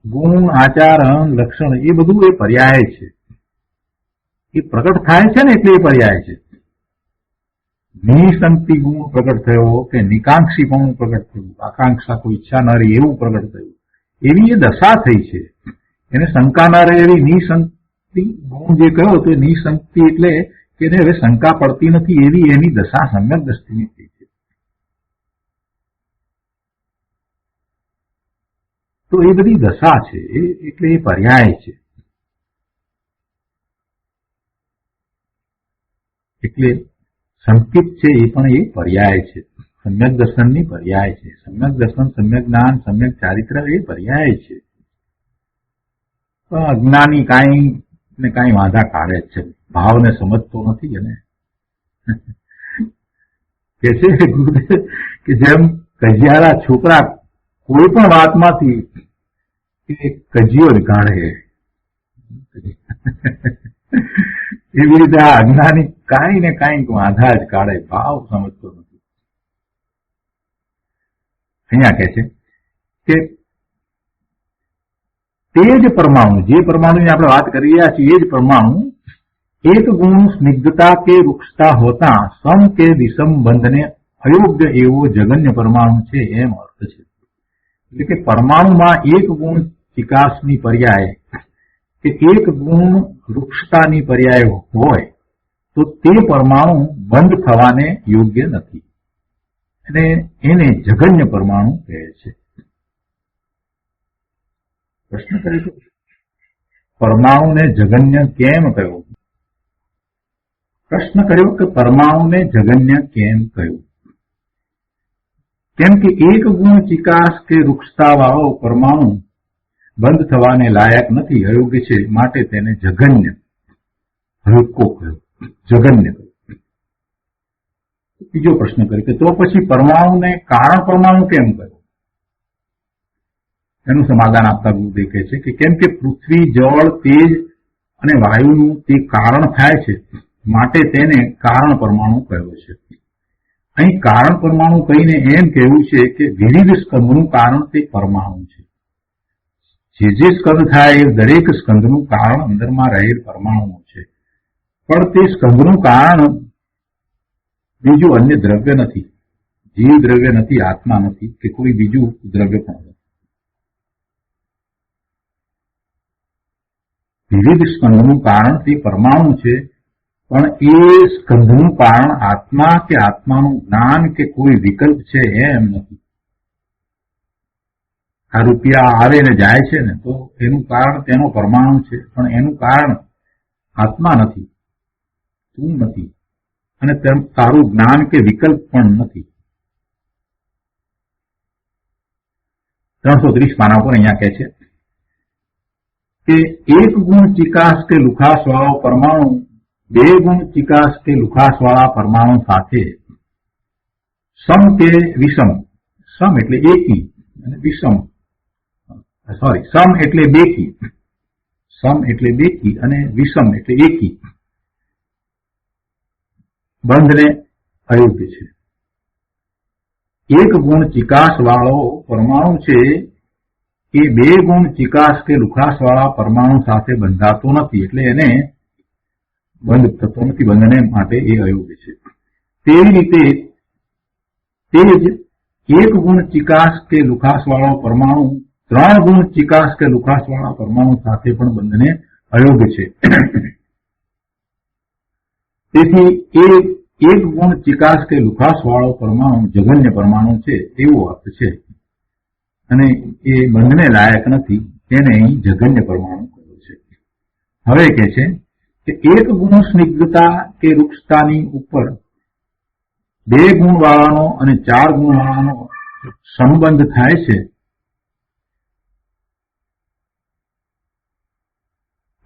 ગુણ, આચાર, અંગ, લક્ષણ એ બધું એ પર્યાય છે. એ પ્રગટ થાય છે ને એટલે એ પર્યાય છે. નિસંકતિ ગુણ પ્રગટ થયો કે નિકાંક્ષી પણ પ્રગટ થયું, આકાંક્ષા કોઈ ઈચ્છા ન રહી એવું પ્રગટ થયું, એવી એ દશા થઈ છે. એને શંકા ન રહે એવી નિસંકતિ ગુણ જે કહ્યો તો નિસંકતિ એટલે કે એને હવે શંકા પડતી નથી એવી એની દશા સમ્યક દ્રષ્ટિની થઈ છે. તો એ બધી દશા છે એટલે એ પર્યાય છે. એટલે સંકિત છે એ પણ એ પર્યાય છે. સમ્યક દર્શનની પર્યાય છે. સમ્યક દર્શન, સમ્યક જ્ઞાન, સમ્યક ચારિત્ર એ પર્યાય છે. અજ્ઞાની કાંઈ ને કાંઈ વાંધા કાઢે જ છે, ભાવને સમજતો નથી. અને કે છે ગુરુદેવ કે જેમ કજિયાળા છોકરા કોઈ પણ વાતમાંથી કજિયો જ કાઢે, એવી રીતે આ અજ્ઞાની કાંઈ ને કાંઈક વાંધા જ કાઢે, ભાવ સમજતો નથી. અહીંયા કહે છે કે તે જ પરમાણુ, જે પરમાણુની આપણે વાત કરી રહ્યા છીએ એ જ પરમાણુ એક ગુણ સ્નિગ્ધતા કે વૃક્ષતા હોતા સમ કે વિષમ બંધને અયોગ્ય એવો જગન્ય પરમાણુ છે એમ અર્થ છે. એટલે કે પરમાણુમાં એક ગુણ ચિકાસની પર્યાય કે એક ગુણ વૃક્ષતાની પર્યાય હોય તો તે પરમાણુ બંધ થવાને યોગ્ય નથી, અને એને જગન્ય પરમાણુ કહે છે. પ્રશ્ન કર્યો પરમાણુને જગન્ય કેમ કહ્યું? પ્રશ્ન કર્યો કે પરમાણુને જગન્ય કેમ કહ્યું? કેમ કે એક ગુણ ચિકાસ કે વૃક્ષતા વાળો પરમાણુ બંધ થવાને લાયક નથી, અયોગ્ય છે, માટે તેને જગન્ય હલકો કયો, જગન્ય કયો. બીજો પ્રશ્ન કર્યો કે તો પછી પરમાણુને કારણ પરમાણુ કેમ કયો? એનું સમાધાન આપતા ગુરુદેવ કહે છે કે કેમ કે પૃથ્વી, જળ, તેજ અને વાયુનું તે કારણ થાય છે, માટે તેને કારણ પરમાણુ કહ્યો છે. અહીં કારણ પરમાણુ કહીને એમ કહેવું છે કે વિવિધ સ્કંદનું કારણ તે પરમાણુ છે. જે સ્કંદ થાય એ દરેક સ્કંદનું કારણ અંદરમાં રહેલ પરમાણુ છે. પણ તે સ્કંદનું કારણ બીજું અન્ય દ્રવ્ય નથી, જીવ દ્રવ્ય નથી, આત્મા નથી કે કોઈ બીજું દ્રવ્ય પણ નથી. વિવિધ સ્કંદનું કારણ તે પરમાણુ છે, પણ એ સ્કંદનું કારણ આત્મા કે આત્માનું જ્ઞાન કે કોઈ વિકલ્પ છે એમ નથી. આ રૂપિયા આવે ને જાય છે ને તો એનું કારણ તેનો પરમાણુ છે, પણ એનું કારણ આત્મા નથી, તું નથી, અને તારું જ્ઞાન કે વિકલ્પ પણ નથી. 330 પાના પર અહીંયા કહે છે કે એક ગુણ ચિકાસ કે લુખાસ વાળો પરમાણુ બે ગુણ ચિકાસ કે લુખાસ વાળા પરમાણુ સાથે સમ કે વિષમ, સમ એટલે એકી અને વિષમ, સમ એટલે બેકી, સમ એટલે બેકી અને વિષમ એટલે એકી બંધને અયોગ્ય છે. એક ગુણ ચિકાસ વાળો પરમાણુ છે એ બે ગુણ ચિકાસ કે લુખાસ વાળા પરમાણુ સાથે બંધાતો નથી, એટલે એને બંધ થતો નથી, બંધને માટે એ અયોગ્ય છે. તેવી રીતે તે જ એક ગુણ ચિકાસ કે લુખાસ વાળો પરમાણુ ત્રણ ગુણ ચિકાસ કે લુખાસ વાળા પરમાણુ સાથે પણ બંધને અયોગ્ય છે. તેથી એક ગુણ ચિકાસ કે લુખાસ વાળો પરમાણુ જગન્ય પરમાણુ છે એવો અર્થ છે, અને એ બંધને લાયક નથી, તેને અહીં જગન્ય પરમાણુ કહ્યું છે. હવે કહે છે કે એક ગુણ સ્નિગ્ધતા કે રૂક્ષતાની ઉપર બે ગુણ વાળાનો અને ચાર ગુણ વાળાનો સંબંધ થાય છે,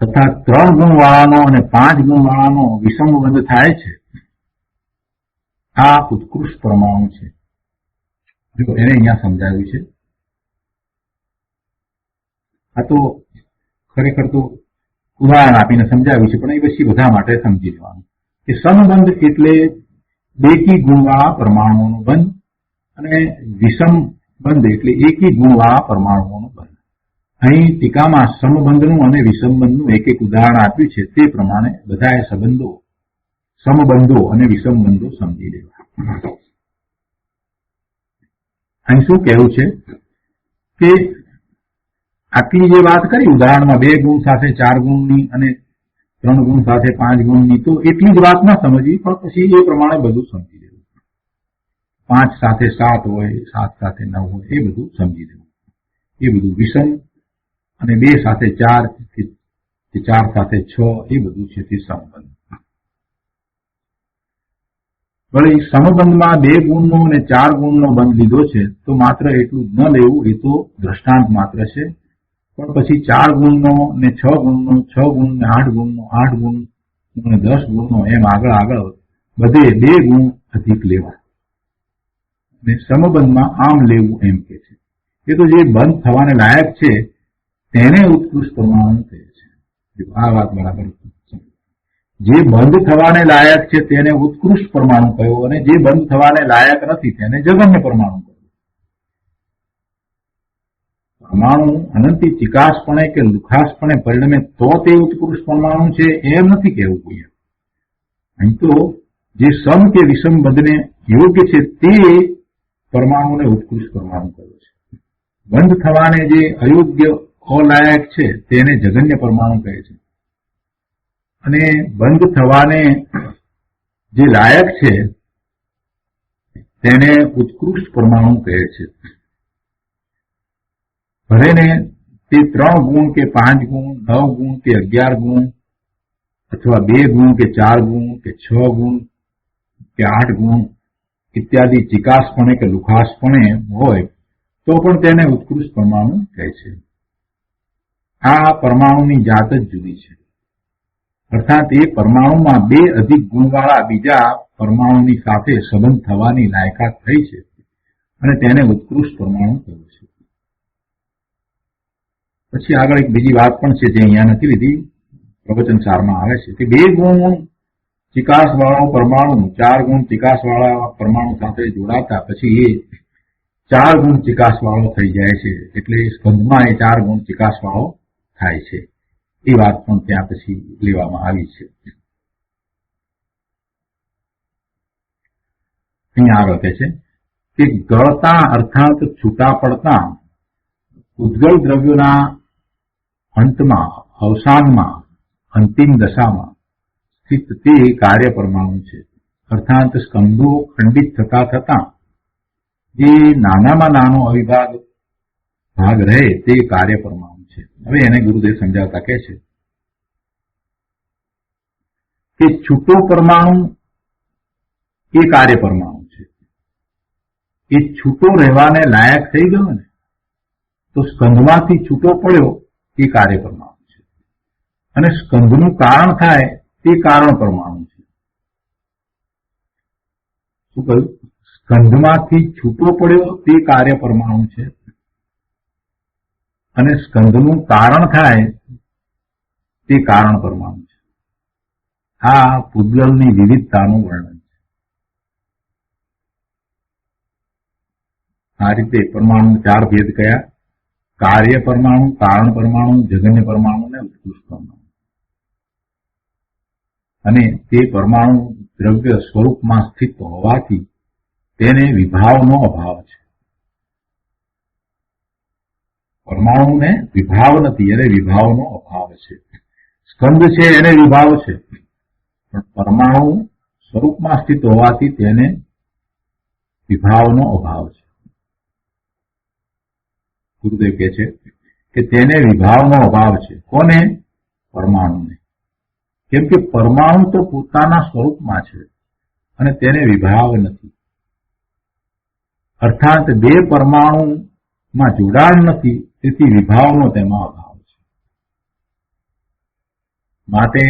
તથા ત્રણ ગુણ વાળાનો અને પાંચ ગુણ વાળાનો વિષમબંધ થાય છે. આ ઉત્કૃષ્ટ પરમાણુ છે. જો એને અહીંયા સમજાવ્યું છે. આ તો ખરેખર તો ઉદાહરણ આપીને સમજાવ્યું છે, પણ એ પછી બધા માટે સમજી લેવાનું કે સમબંધ એટલે બેકી ગુણવાળા પરમાણુઓનો બંધ, અને વિષમ બંધ એટલે એકી ગુણવાળા પરમાણુઓનો બંધ. અહીં ટીકામાં સમબંધનું અને વિષમબંધનું એક એક ઉદાહરણ આપ્યું છે, તે પ્રમાણે બધાએ સંબંધો, સમબંધો અને વિષમબંધો સમજી લેવા. અહીં શું કહેવું છે કે આટલી જે વાત કરી ઉદાહરણમાં બે ગુણ સાથે ચાર ગુણની અને ત્રણ ગુણ સાથે પાંચ ગુણની, તો એટલી જ વાત ના સમજવી, પણ પછી એ પ્રમાણે બધું સમજી લેવું. 5 સાથે 7 હોય, 7 સાથે 9 હોય, એ બધું સમજી લેવું. એ બધું વિષમ, અને 2 સાથે 4 કે 4 સાથે 6 એ બધું છે તે સમબંધ. વળી સમબંધમાં 2 ગુણનો અને 4 ગુણનો બંધ લીધો છે, તો માત્ર એટલું જ ન લેવું, એ તો દ્રષ્ટાંત માત્ર છે. પણ પછી 4 ગુણનો ને 6 ગુણનો, 6 ગુણ ને 8 ગુણનો, 8 ગુણ અને 10 ગુણનો, એમ આગળ આગળ બધે 2 ગુણ અધિક લેવા. અને સમબંધમાં આમ લેવું એમ કે છે. એ તો જે બંધ થવાને લાયક છે તેને ઉત્કૃષ્ટ પરમાણુ કહે છે. આ વાત બરાબર. જે બંધ થવાને લાયક છે તેને ઉત્કૃષ્ટ પરમાણુ કહ્યો, અને જે બંધ થવાને લાયક નથી તેને જગન્ય પરમાણુ કહ્યું. પરમાણુ અનંતી ચિકાસપણે કે લુખાસપણે પરિણમે તો તે ઉત્કૃષ્ટ પરમાણુ છે એમ નથી કહેવું કોઈ. અહીં તો જે સમ કે વિષમ બંધને યોગ્ય છે તે પરમાણુને ઉત્કૃષ્ટ પરમાણુ કહ્યો છે. બંધ થવાને જે અયોગ્ય, અલાયક છે તેને જગન્ય પરમાણુ કહે છે, અને બંધ થવાને જે લાયક છે તેને ઉત્કૃષ્ટ પરમાણુ કહે છે. ભલેને તે 3 ગુણ કે 5 ગુણ, 9 ગુણ કે 11 ગુણ, અથવા 2 ગુણ કે 4 ગુણ કે 6 ગુણ કે 8 ગુણ ઇત્યાદિ ચિકાસપણે કે લુખાસપણે હોય તો પણ તેને ઉત્કૃષ્ટ પરમાણુ કહે છે. આ પરમાણુની જાત જ જુદી છે. અર્થાત એ પરમાણુમાં બે અધિક ગુણવાળા બીજા પરમાણુની સાથે સંબંધ થવાની લાયકાત થઈ છે અને તેને ઉત્કૃષ્ટ પરમાણુ કહ્યું છે. પછી આગળ એક બીજી વાત પણ છે જે અહીંયા નથી લીધી, પ્રવચન સારમાં આવે છે કે 2 ગુણ ચિકાસ વાળો પરમાણુ 4 ગુણ ચિકાસ વાળા પરમાણુ સાથે જોડાતા પછી એ 4 ગુણ ચિકાસ વાળો થઈ જાય છે, એટલે સ્કંધમાં એ 4 ગુણ ચિકાસ વાળો થાય છે. એ વાત પણ ત્યાં પછી લેવામાં આવી છે. અહીંયા આગળ કહે છે કે ગળતા અર્થાત છૂટા પડતા ઉદ્ગલ દ્રવ્યોના અંતમાં અવસાનમાં અંતિમ દશામાં સ્થિત તે કાર્ય પરમાણુ છે. અર્થાત સ્કંદો ખંડિત થતા થતા જે નાનામાં નાનો અવિભાગ ભાગ રહે તે કાર્ય પરમાણુ છે. હવે એને ગુરુદેવ સમજાવતા કહે છે કે છૂટો પરમાણુ એ કાર્ય પરમાણુ છે. એ છૂટો રહેવાને લાયક થઈ ગયો ને તો સ્કંધમાંથી છૂટો પડ્યો એ કાર્ય પરમાણુ છે, અને સ્કંધનું કારણ થાય તે કારણ પરમાણુ છે. શું કહ્યું? સ્કંધમાંથી છૂટો પડ્યો તે કાર્ય પરમાણુ છે, અને સ્કંધનું કારણ થાય તે કારણ પરમાણુ છે. આ પૂદગલની વિવિધતાનું વર્ણન છે. આ રીતે પરમાણુ 4 ભેદ કયા? કાર્ય પરમાણુ, કારણ પરમાણુ, જગન્ય પરમાણુ અને ઉત્કૃષ્ટ પરમાણુ. અને તે પરમાણુ દ્રવ્ય સ્વરૂપમાં સ્થિત હોવાથી તેને વિભાવનો અભાવ છે. પરમાણુને વિભાવ નથી, એને વિભાવનો અભાવ છે. સ્કંદ છે એને વિભાવ છે, પણ પરમાણુ સ્વરૂપમાં સ્થિત હોવાથી તેને વિભાવનો અભાવ છે. ગુરુદેવ કહે છે કે તેને વિભાવનો અભાવ છે. કોને? પરમાણુને. કેમ કે પરમાણુ તો પોતાના સ્વરૂપમાં છે અને તેને વિભાવ નથી. અર્થાત 2 પરમાણુમાં જોડાણ નથી, તેથી વિભાવનો તેમાં અભાવ છે. માટે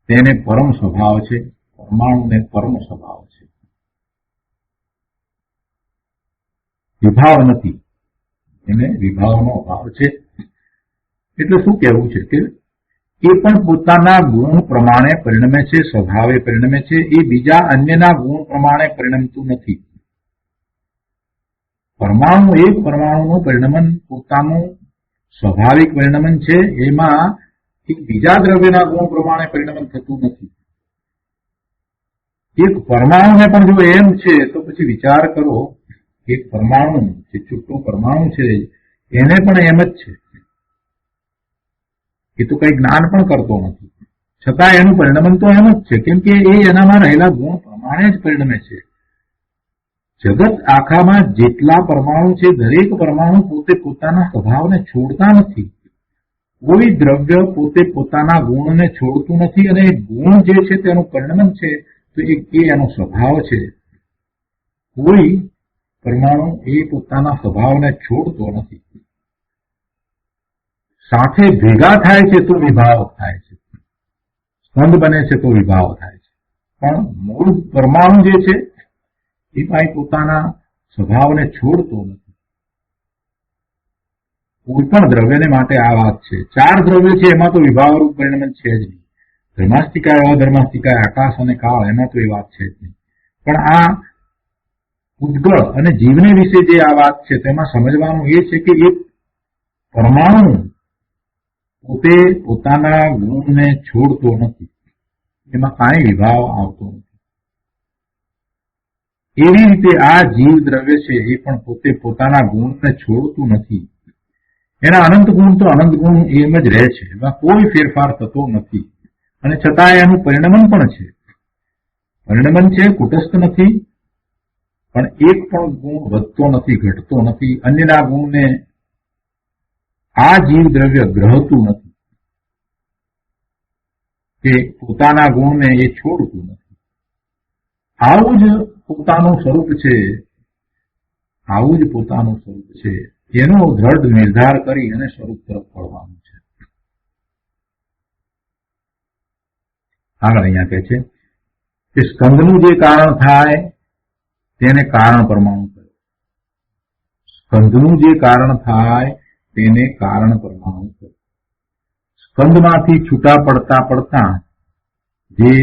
તેને પરમ સ્વભાવ છે, પરમાણુને પરમ સ્વભાવ છે, વિભાવ નથી, એને વિભાવનો અભાવ છે. એટલે શું કહેવું છે કે એ પણ પોતાના ગુણ પ્રમાણે પરિણમે છે, સ્વભાવે પરિણમે છે. એ બીજા અન્યના ગુણ પ્રમાણે પરિણમતું નથી. પરમાણુ એક પરમાણુનું પરિણમન પોતાનું સ્વાભાવિક પરિણમન છે, એમાં એક બીજા દ્રવ્યના ગુણ પ્રમાણે પરિણમન થતું નથી. એક પરમાણુને પણ જો એમ છે તો પછી વિચાર કરો, એક પરમાણુ જે છૂટો પરમાણુ છે એને પણ એમ જ છે. એ તો કઈ જ્ઞાન પણ કરતો નથી, છતાં એનું પરિણમન તો એમ જ છે, કેમ કે એ એનામાં રહેલા ગુણ પ્રમાણે જ પરિણમે છે. જગત આખામાં જેટલા પરમાણુ છે દરેક પરમાણુ પોતે પોતાના સ્વભાવને છોડતા નથી. કોઈ દ્રવ્ય પોતે પોતાના ગુણને છોડતું નથી, અને ગુણ જે છે તેનું પરિણમન છે તો એ એનો સ્વભાવ છે. કોઈ પરમાણુ એ પોતાના સ્વભાવને છોડતો નથી. સાથે ભેગા થાય છે તો વિભાવ થાય છે, સ્કંદ બને છે તો વિભાવ થાય છે, પણ મૂળ પરમાણુ જે છે એ ભાઈ પોતાના સ્વભાવને છોડતો નથી. કોઈ પણ દ્રવ્યને માટે આ વાત છે. 4 દ્રવ્ય છે એમાં તો વિભાવરૂપ પરિણમન છે જ નહીં. ધર્માસ્તિકાય, અધર્માસ્તિકાય, આકાશ અને કાળ, એમાં તો એ વાત છે જ નહીં. પણ આ ઉદ્ગળ અને જીવને વિશે જે આ વાત છે તેમાં સમજવાનું એ છે કે એક પરમાણુ પોતે પોતાના ગુણને છોડતો નથી, એમાં કાંઈ વિભાવ આવતો નથી. એવી રીતે આ જીવ દ્રવ્ય છે એ પણ પોતે પોતાના ગુણને છોડતું નથી. એના અનંત ગુણ તો અનંત ગુણ એમ જ રહે છે, એમાં કોઈ ફેરફાર થતો નથી. અને છતાં એનું પરિણમન પણ છે. પરિણમન છે, કુટસ્થ નથી, પણ એક પણ ગુણ વધતો નથી, ઘટતો નથી. અન્યના ગુણને આ જીવ દ્રવ્ય ગ્રહતું નથી કે પોતાના ગુણને એ છોડતું નથી. આવું જ પોતાનું સ્વરૂપ છે, આવું જ પોતાનું સ્વરૂપ છે. એનો દ્રઢ નિર્ધાર કરી અને સ્વરૂપ તરફ વળવાનું છે. આગળ અહીંયા કહે છે કે સ્કંદનું જે કારણ થાય તેને કારણ પરમાણુ કહે. સ્કંદનું જે કારણ થાય તેને કારણ પરમાણુ કહે. સ્કંદમાંથી છૂટા પડતા પડતા જે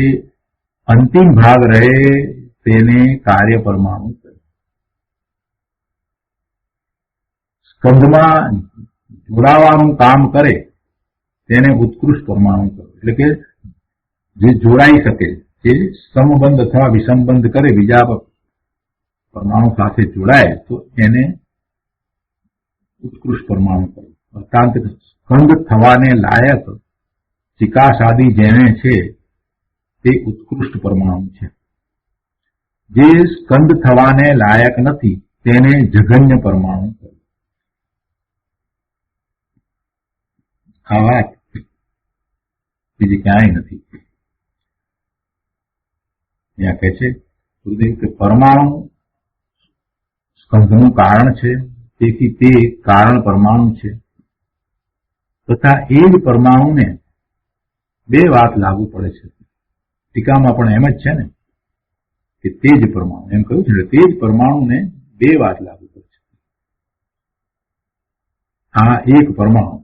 અંતિમ ભાગ રહે તેને કાર્ય પરમાણુ કહે. સ્કંદમાં જોડાવાનું કામ કરે તેને ઉત્કૃષ્ટ પરમાણુ કહે. એટલે કે જે જોડાઈ શકે, જે સમબંધ અથવા વિસંબંધ કરે, બીજા પરમાણુ સાથે જોડાય તો એને ઉત્કૃષ્ટ પરમાણુ કહે. અર્થાત સ્કંદ થવાને લાયક ચિકાસ આદિ જેને છે તે ઉત્કૃષ્ટ પરમાણુ છે. જે સ્કંદ થવાને લાયક નથી તેને જઘન્ય પરમાણુ કહે. આ વાત બીજી ક્યાંય નથી. અહીંયા કહે છે કે પરમાણુ સ્કંદનું કારણ છે, તેથી તે કારણ પરમાણુ છે. તથા એ જ પરમાણુને બે વાત લાગુ પડે છે. ટીકામાં પણ એમ જ છે ને કે તે જ પરમાણુ એમ કહ્યું છે, તે જ પરમાણુને બે વાત લાગુ પડે છે. આ એક પરમાણુ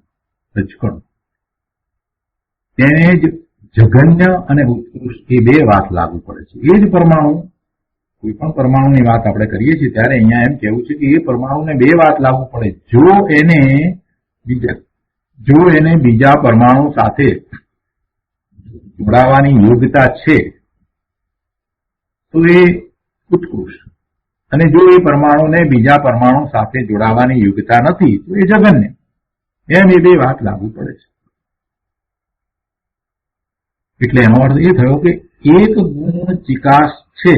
રજકણ તેને જ જઘન્ય અને ઉત્કૃષ્ટ એ બે વાત લાગુ પડે છે. એ જ પરમાણુ, કોઈ પણ પરમાણુની વાત આપણે કરીએ છીએ ત્યારે અહીંયા એમ કહેવું છે કે એ પરમાણુને બે વાત લાગુ પડે. જો એને બીજા પરમાણુ સાથે જોડાવાની યોગ્યતા છે તો એ ઉત્કૃષ્ટ, અને જો એ પરમાણુને બીજા પરમાણુ સાથે જોડાવાની યોગ્યતા નથી તો એ જઘન્ય. એમ એ બે વાત લાગુ પડે છે. એટલે એનો અર્થ એ થયો કે એક ગુણ ચિકાસ છે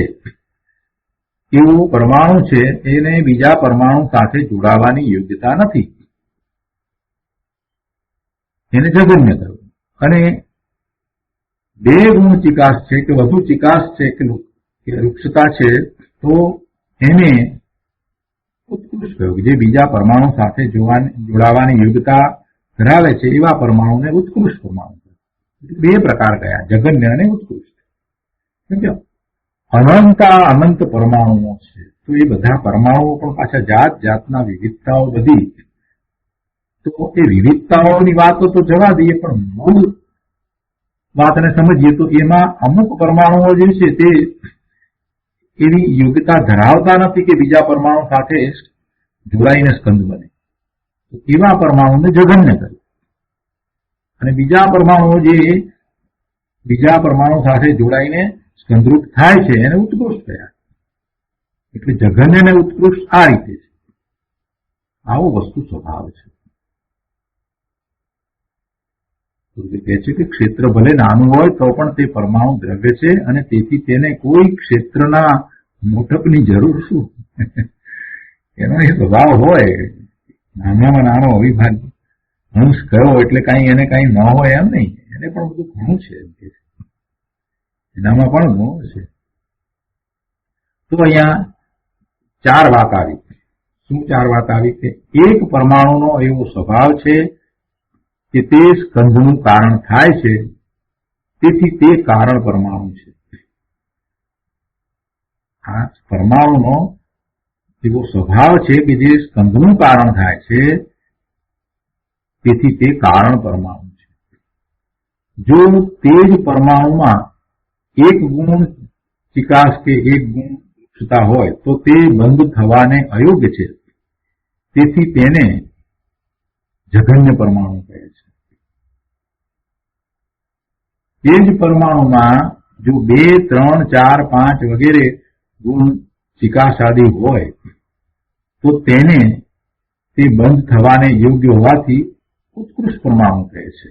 એવો પરમાણુ છે, એને બીજા પરમાણુ સાથે જોડાવાની યોગ્યતા નથી, એને જઘન્ય થયું. અને બે ગુણ ચિકાસ છે કે વધુ ચિકાસ છે કે વૃક્ષતા છે તો એને ઉત્કૃષ્ટ કહ્યું. જે બીજા પરમાણુ સાથે જોડાવાની યોગ્યતા ધરાવે છે એવા પરમાણુને ઉત્કૃષ્ટ પરમાણુ. બે પ્રકાર કયા, જઘન્ય અને ઉત્કૃષ્ટ. અનંત પરમાણુઓ છે તો એ બધા પરમાણુઓ પણ પાછા જાત જાતના વિવિધતાઓ બધી, તો એ વિવિધતાઓની વાતો તો જવા દઈએ, પણ મૂળ વાતને સમજીએ તો એમાં અમુક પરમાણુઓ જે છે તે એવી યોગ્યતા ધરાવતા નથી કે બીજા પરમાણુ સાથે જોડાઈને સ્કંદ બને, તો એવા પરમાણુને જઘન્ય કરે. અને બીજા પરમાણુઓ જે બીજા પરમાણુ સાથે જોડાઈને સ્કંદરૂપ થાય છે એને ઉત્કૃષ્ટ થયા. એટલે જઘન્ય અને ઉત્કૃષ્ટ આ રીતે છે. આવો વસ્તુ સ્વભાવ છે. કહે છે કે ક્ષેત્ર ભલે નાનું હોય તો પણ તે પરમાણુ દ્રવ્ય છે, અને તેથી તેને કોઈ ક્ષેત્રના મોટપની જરૂર શું? એનો એ સ્વભાવ હોય, નાનામાં નાનો અવિભાજ્ય અંશ કયો એટલે કઈ એને કઈ ન હોય એમ નહીં, એને પણ બધું ઘણું છે એમ કે એનામાં પણ ગુણ છે. તો અહીંયા ચાર વાત આવી. શું ચાર વાત આવી? કે એક પરમાણુનો એવો સ્વભાવ છે કે તે સ્કંદનું કારણ થાય છે, તેથી તે કારણ પરમાણુ છે. આ પરમાણુનો એવો સ્વભાવ છે કે જે સ્કંદનું કારણ થાય છે, તેથી તે કારણ પરમાણુ છે. જો તે જ પરમાણુમાં એક ગુણ ચિકાસ કે એક ગુણ વૃક્ષતા હોય તો તે બંધ થવાને અયોગ્ય છે, તેથી તેને જઘન્ય પરમાણુ કહે છે. તે જ પરમાણુમાં જો 2, 3, 4, 5 વગેરે ગુણ ચિકાસાદી હોય તો તેને તે બંધ થવાને યોગ્ય હોવાથી ઉત્કૃષ્ટ પરમાણુ કહે છે.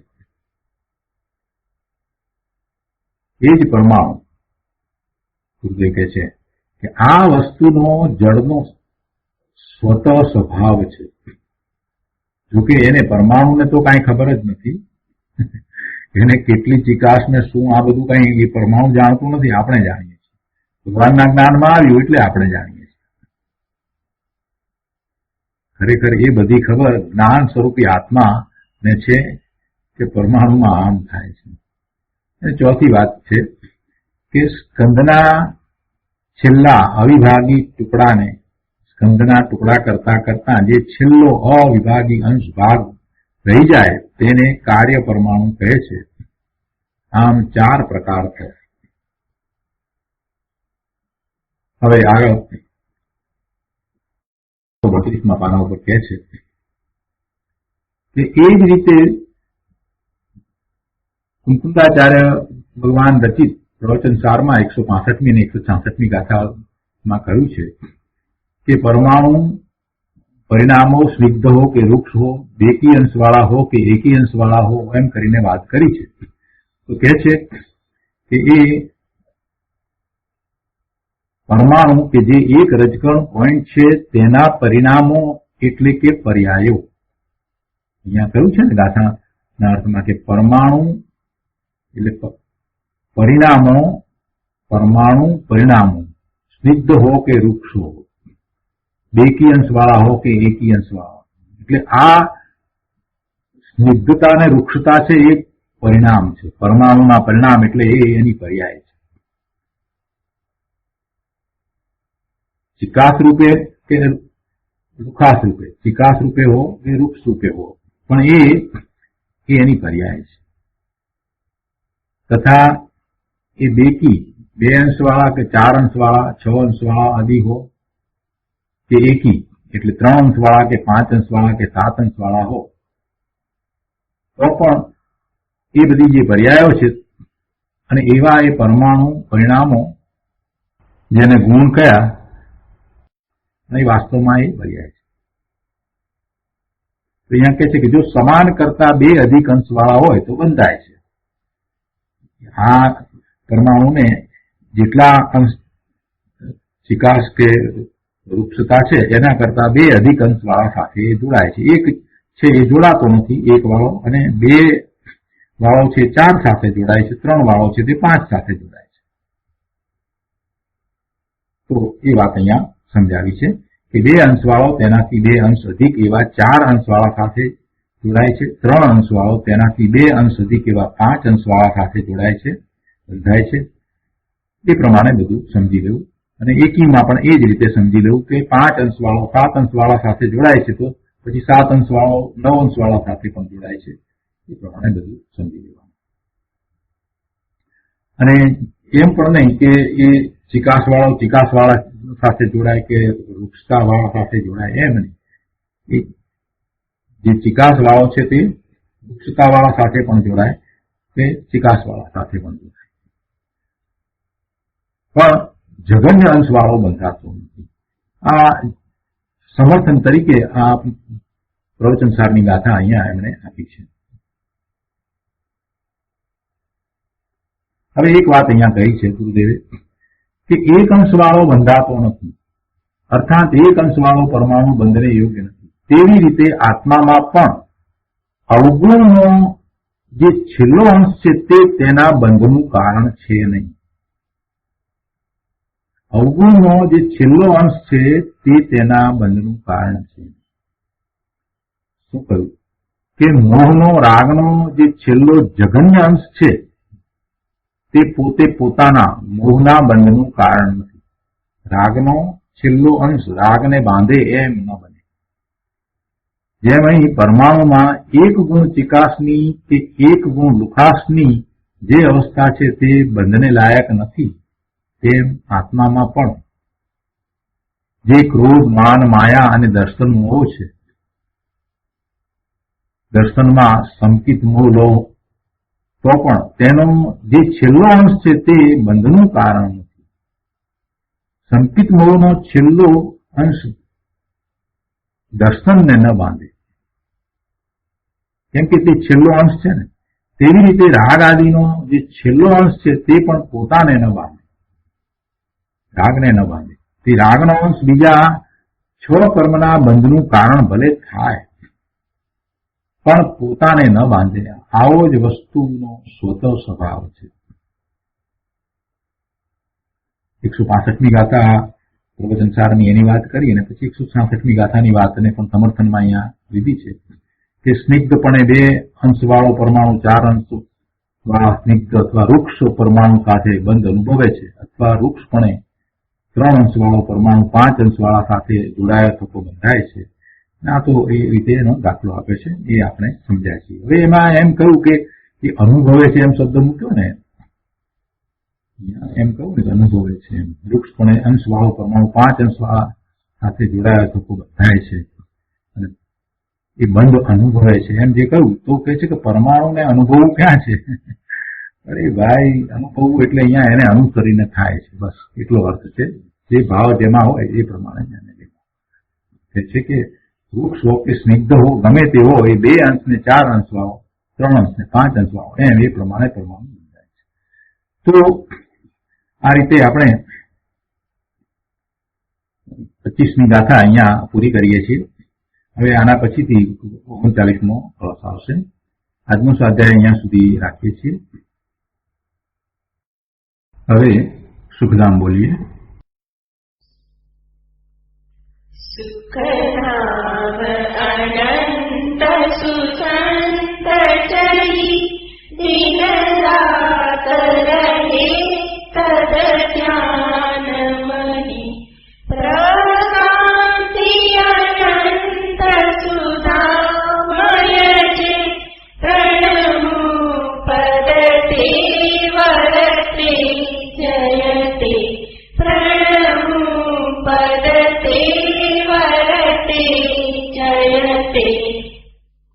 એ જ પરમાણુ ગુરુદેવ કહે છે કે આ વસ્તુનો જળનો સ્વતઃ સ્વભાવ છે. જોકે એને પરમાણુને તો કાંઈ ખબર જ નથી, એને કેટલી ચિકાસ ને શું આ બધું કઈ એ પરમાણુ જાણતું નથી, આપણે જાણીએ છીએ. ભગવાનના જ્ઞાનમાં આવ્યું એટલે આપણે જાણીએ છીએ. ખરેખર એ બધી ખબર જ્ઞાન સ્વરૂપી આત્મા ને છે કે પરમાણુમાં આમ થાય છે. અને ચોથી વાત છે કે સ્કંદના છેલ્લા અવિભાગી ટુકડાને સ્કંદના ટુકડા કરતા કરતા જે છેલ્લો અવિભાગી અંશ ભાગ રહી જાય તેને કાર્ય પરમાણુ કહે છે. આમ 4 પ્રકાર થયા. હવે આગળ 32મા પાના ઉપર કહે છે કે એ જ રીતે કુંકુંદાચાર્ય ભગવાન રચિત પ્રવચનસારમાં 165મી અને 166મી ગાથામાં કહ્યું છે કે પરમાણુ પરિણામો સ્નિગ્ધ હો કે વૃક્ષ હો, બેકી અંશવાળા હો કે એકી અંશવાળા હો, એમ કરીને વાત કરી છે. તો કહે છે કે એ પરમાણુ કે જે એક રજકણ પોઈન્ટ છે તેના પરિણામો એટલે કે પર્યાયો. અહીંયા કહ્યું છે ને ગાથાના અર્થમાં કે પરમાણુ એટલે પરિણામો, પરમાણુ પરિણામો સ્નિગ્ધ હો કે વૃક્ષ હો, બેકી અંશવાળા હો કે એકી અંશવાળા. એટલે આ સ્નિગ્ધતા અને વૃક્ષતા છે એ પરિણામ છે. પરમાણુના પરિણામ એટલે એની પર્યાય છે. ચિકાસ રૂપે કે રૂખાસ રૂપે, ચિકાસ રૂપે હો કે વૃક્ષ રૂપે હો, પણ એ એની પર્યાય છે. તથા એ બેકી 2 અંશવાળા કે 4 અંશવાળા, 6 અંશવાળા આદિ હો કે એકી એટલે 3 અંશવાળા કે 5 અંશવાળા કે 7 અંશવાળા હો, તો પણ એ બધી જે પર્યાયો છે અને એવા એ પરમાણુ પરિણામો જેને ગુણ કયા એ વાસ્તવમાં એ પર્યાય છે. તો અહીંયા કહે છે કે જો સમાન કરતા 2 અધિક અંશવાળા હોય તો બંધાય છે. આ પરમાણુને જેટલા અંશ ચિકાસ કે વૃક્ષતા છે એના કરતા 2 અધિક અંશવાળા સાથે જોડાય છે. એક છે એ જોડાતો નથી, 1 વાળો, અને 2 વાળો છે 4 સાથે જોડાય છે, 3 વાળો છે તે 5 સાથે જોડાય છે. તો એ વાત અહીંયા સમજાવી છે કે 2 અંશવાળો તેનાથી 2 અંશ અધિક એવા 4 અંશવાળા સાથે જોડાય છે, 3 અંશવાળો તેનાથી 2 અંશ અધિક એવા 5 અંશવાળા સાથે જોડાય છે, બંધાય છે. એ પ્રમાણે બધું સમજી લેવું. અને એકીમાં પણ એ જ રીતે સમજી લેવું કે 5 અંશવાળો 7 અંશવાળા સાથે જોડાય છે તો પછી 7 અંશવાળો 9 અંશવાળા સાથે પણ જોડાય છે. એ પ્રમાણે બધું સમજી લેવાનું. અને એમ પણ નહીં કે એ ચિકાસવાળા સાથે જોડાય કે વૃક્ષતાવાળા સાથે જોડાય, એમ નહીં. જે ચિકાસવાળો છે તે વૃક્ષતાવાળા સાથે પણ જોડાય કે ચિકાસવાળા સાથે પણ જોડાય, પણ જઘન્ય અંશવાળો બંધાતો નથી. આ સમર્થન તરીકે આ પ્રવચનસારની ગાથા અહીંયા એમણે આપી છે. હવે એક વાત અહીંયા કહી છે ગુરુદેવે કે એક અંશવાળો બંધાતો નથી, અર્થાત એક અંશવાળો પરમાણુ બંધને યોગ્ય નથી. તેવી રીતે આત્મામાં પણ અવગુણનો જે છેલ્લો અંશ છે તે તેના બંધનું કારણ છે નહીં. અવગુણનો જે છેલ્લો અંશ છે તે તેના બંધનું કારણ છે. શું કહ્યું કે મોહનો, રાગનો જે છેલ્લો જઘન્ય અંશ છે તે પોતે પોતાના મોહના બંધનું કારણ નથી. રાગનો છેલ્લો અંશ રાગને બાંધે એમ ન બને. જેમ અહીં પરમાણુમાં 1 ગુણ ચિકાસની કે 1 ગુણ લુખાસની જે અવસ્થા છે તે બંધને લાયક નથી, તેમ આત્મામાં પણ જે ક્રોધ, માન, માયા અને દર્શન મોહ છે, દર્શનમાં સંકિત મોહ લો તો પણ તેનો જે છેલ્લો અંશ છે તે બંધનું કારણ નથી. સંકિત મોહનો છેલ્લો અંશ દર્શનને ન બાંધે, કેમ કે તે છેલ્લો અંશ છે ને. તેવી રીતે રાગ આદિનો જે છેલ્લો અંશ છે તે પણ પોતાને ન બાંધે, રાગને ન બાંધે. તે રાગનો અંશ બીજા 6 કર્મના બંધનું કારણ ભલે થાય પણ પોતાને ન બાંધે. આવો જ વસ્તુનો સ્વતઃ સ્વભાવ છે. 165મી ગાથા પ્રવચનસારની એની વાત કરી અને પછી 166મી ગાથાની વાતને પણ સમર્થનમાં અહીંયા લીધી છે કે સ્નિગ્ધપણે 2 અંશવાળો પરમાણુ 4 અંશ વાળા સ્નિગ્ધ અથવા વૃક્ષ પરમાણુ સાથે બંધ અનુભવે છે, અથવા વૃક્ષપણે 3 અંશ વાળો પરમાણુ 5 અંશ વાળા સાથે જોડાયો થતો બંધાય છે. આ તો એ રીતે એનો દાખલો આપે છે, એ આપણે સમજ્યા છીએ. હવે એમાં એમ કહ્યું કે એ અનુભવે છે એમ શબ્દ મૂક્યો ને, એમ કહું ને અનુભવે છે એમ, વૃક્ષપણે અંશ વાળો પરમાણુ 5 અંશ વાળા સાથે જોડાયો થતો બંધાય છે અને એ બંધ અનુભવે છે એમ જે કહ્યું તો કહે છે કે પરમાણુને અનુભવવું ક્યાં છે? અરે ભાઈ, અનુભવવું એટલે અહીંયા એને અનુસરીને થાય છે, બસ એટલો અર્થ છે. જે ભાવ જેમાં હોય એ પ્રમાણે એને કહે છે કે વૃક્ષ હો કે સ્નિગ્ધ હો, ગમે તે હો, એ 2 અંશ ને 4 અંશ વાળો, 3 અંશ ને 5 અંશ વાળો, એમ એ પ્રમાણે પરમાણુ બંધાય છે. તો આ રીતે આપણે 25મી ગાથા અહીંયા પૂરી કરીએ છીએ. હવે આના પછીથી 39મો ક્લાસ આવશે. આજનો સ્વાધ્યાય અહીંયા સુધી રાખીએ છીએ. હવે સુખધામ બોલીએ.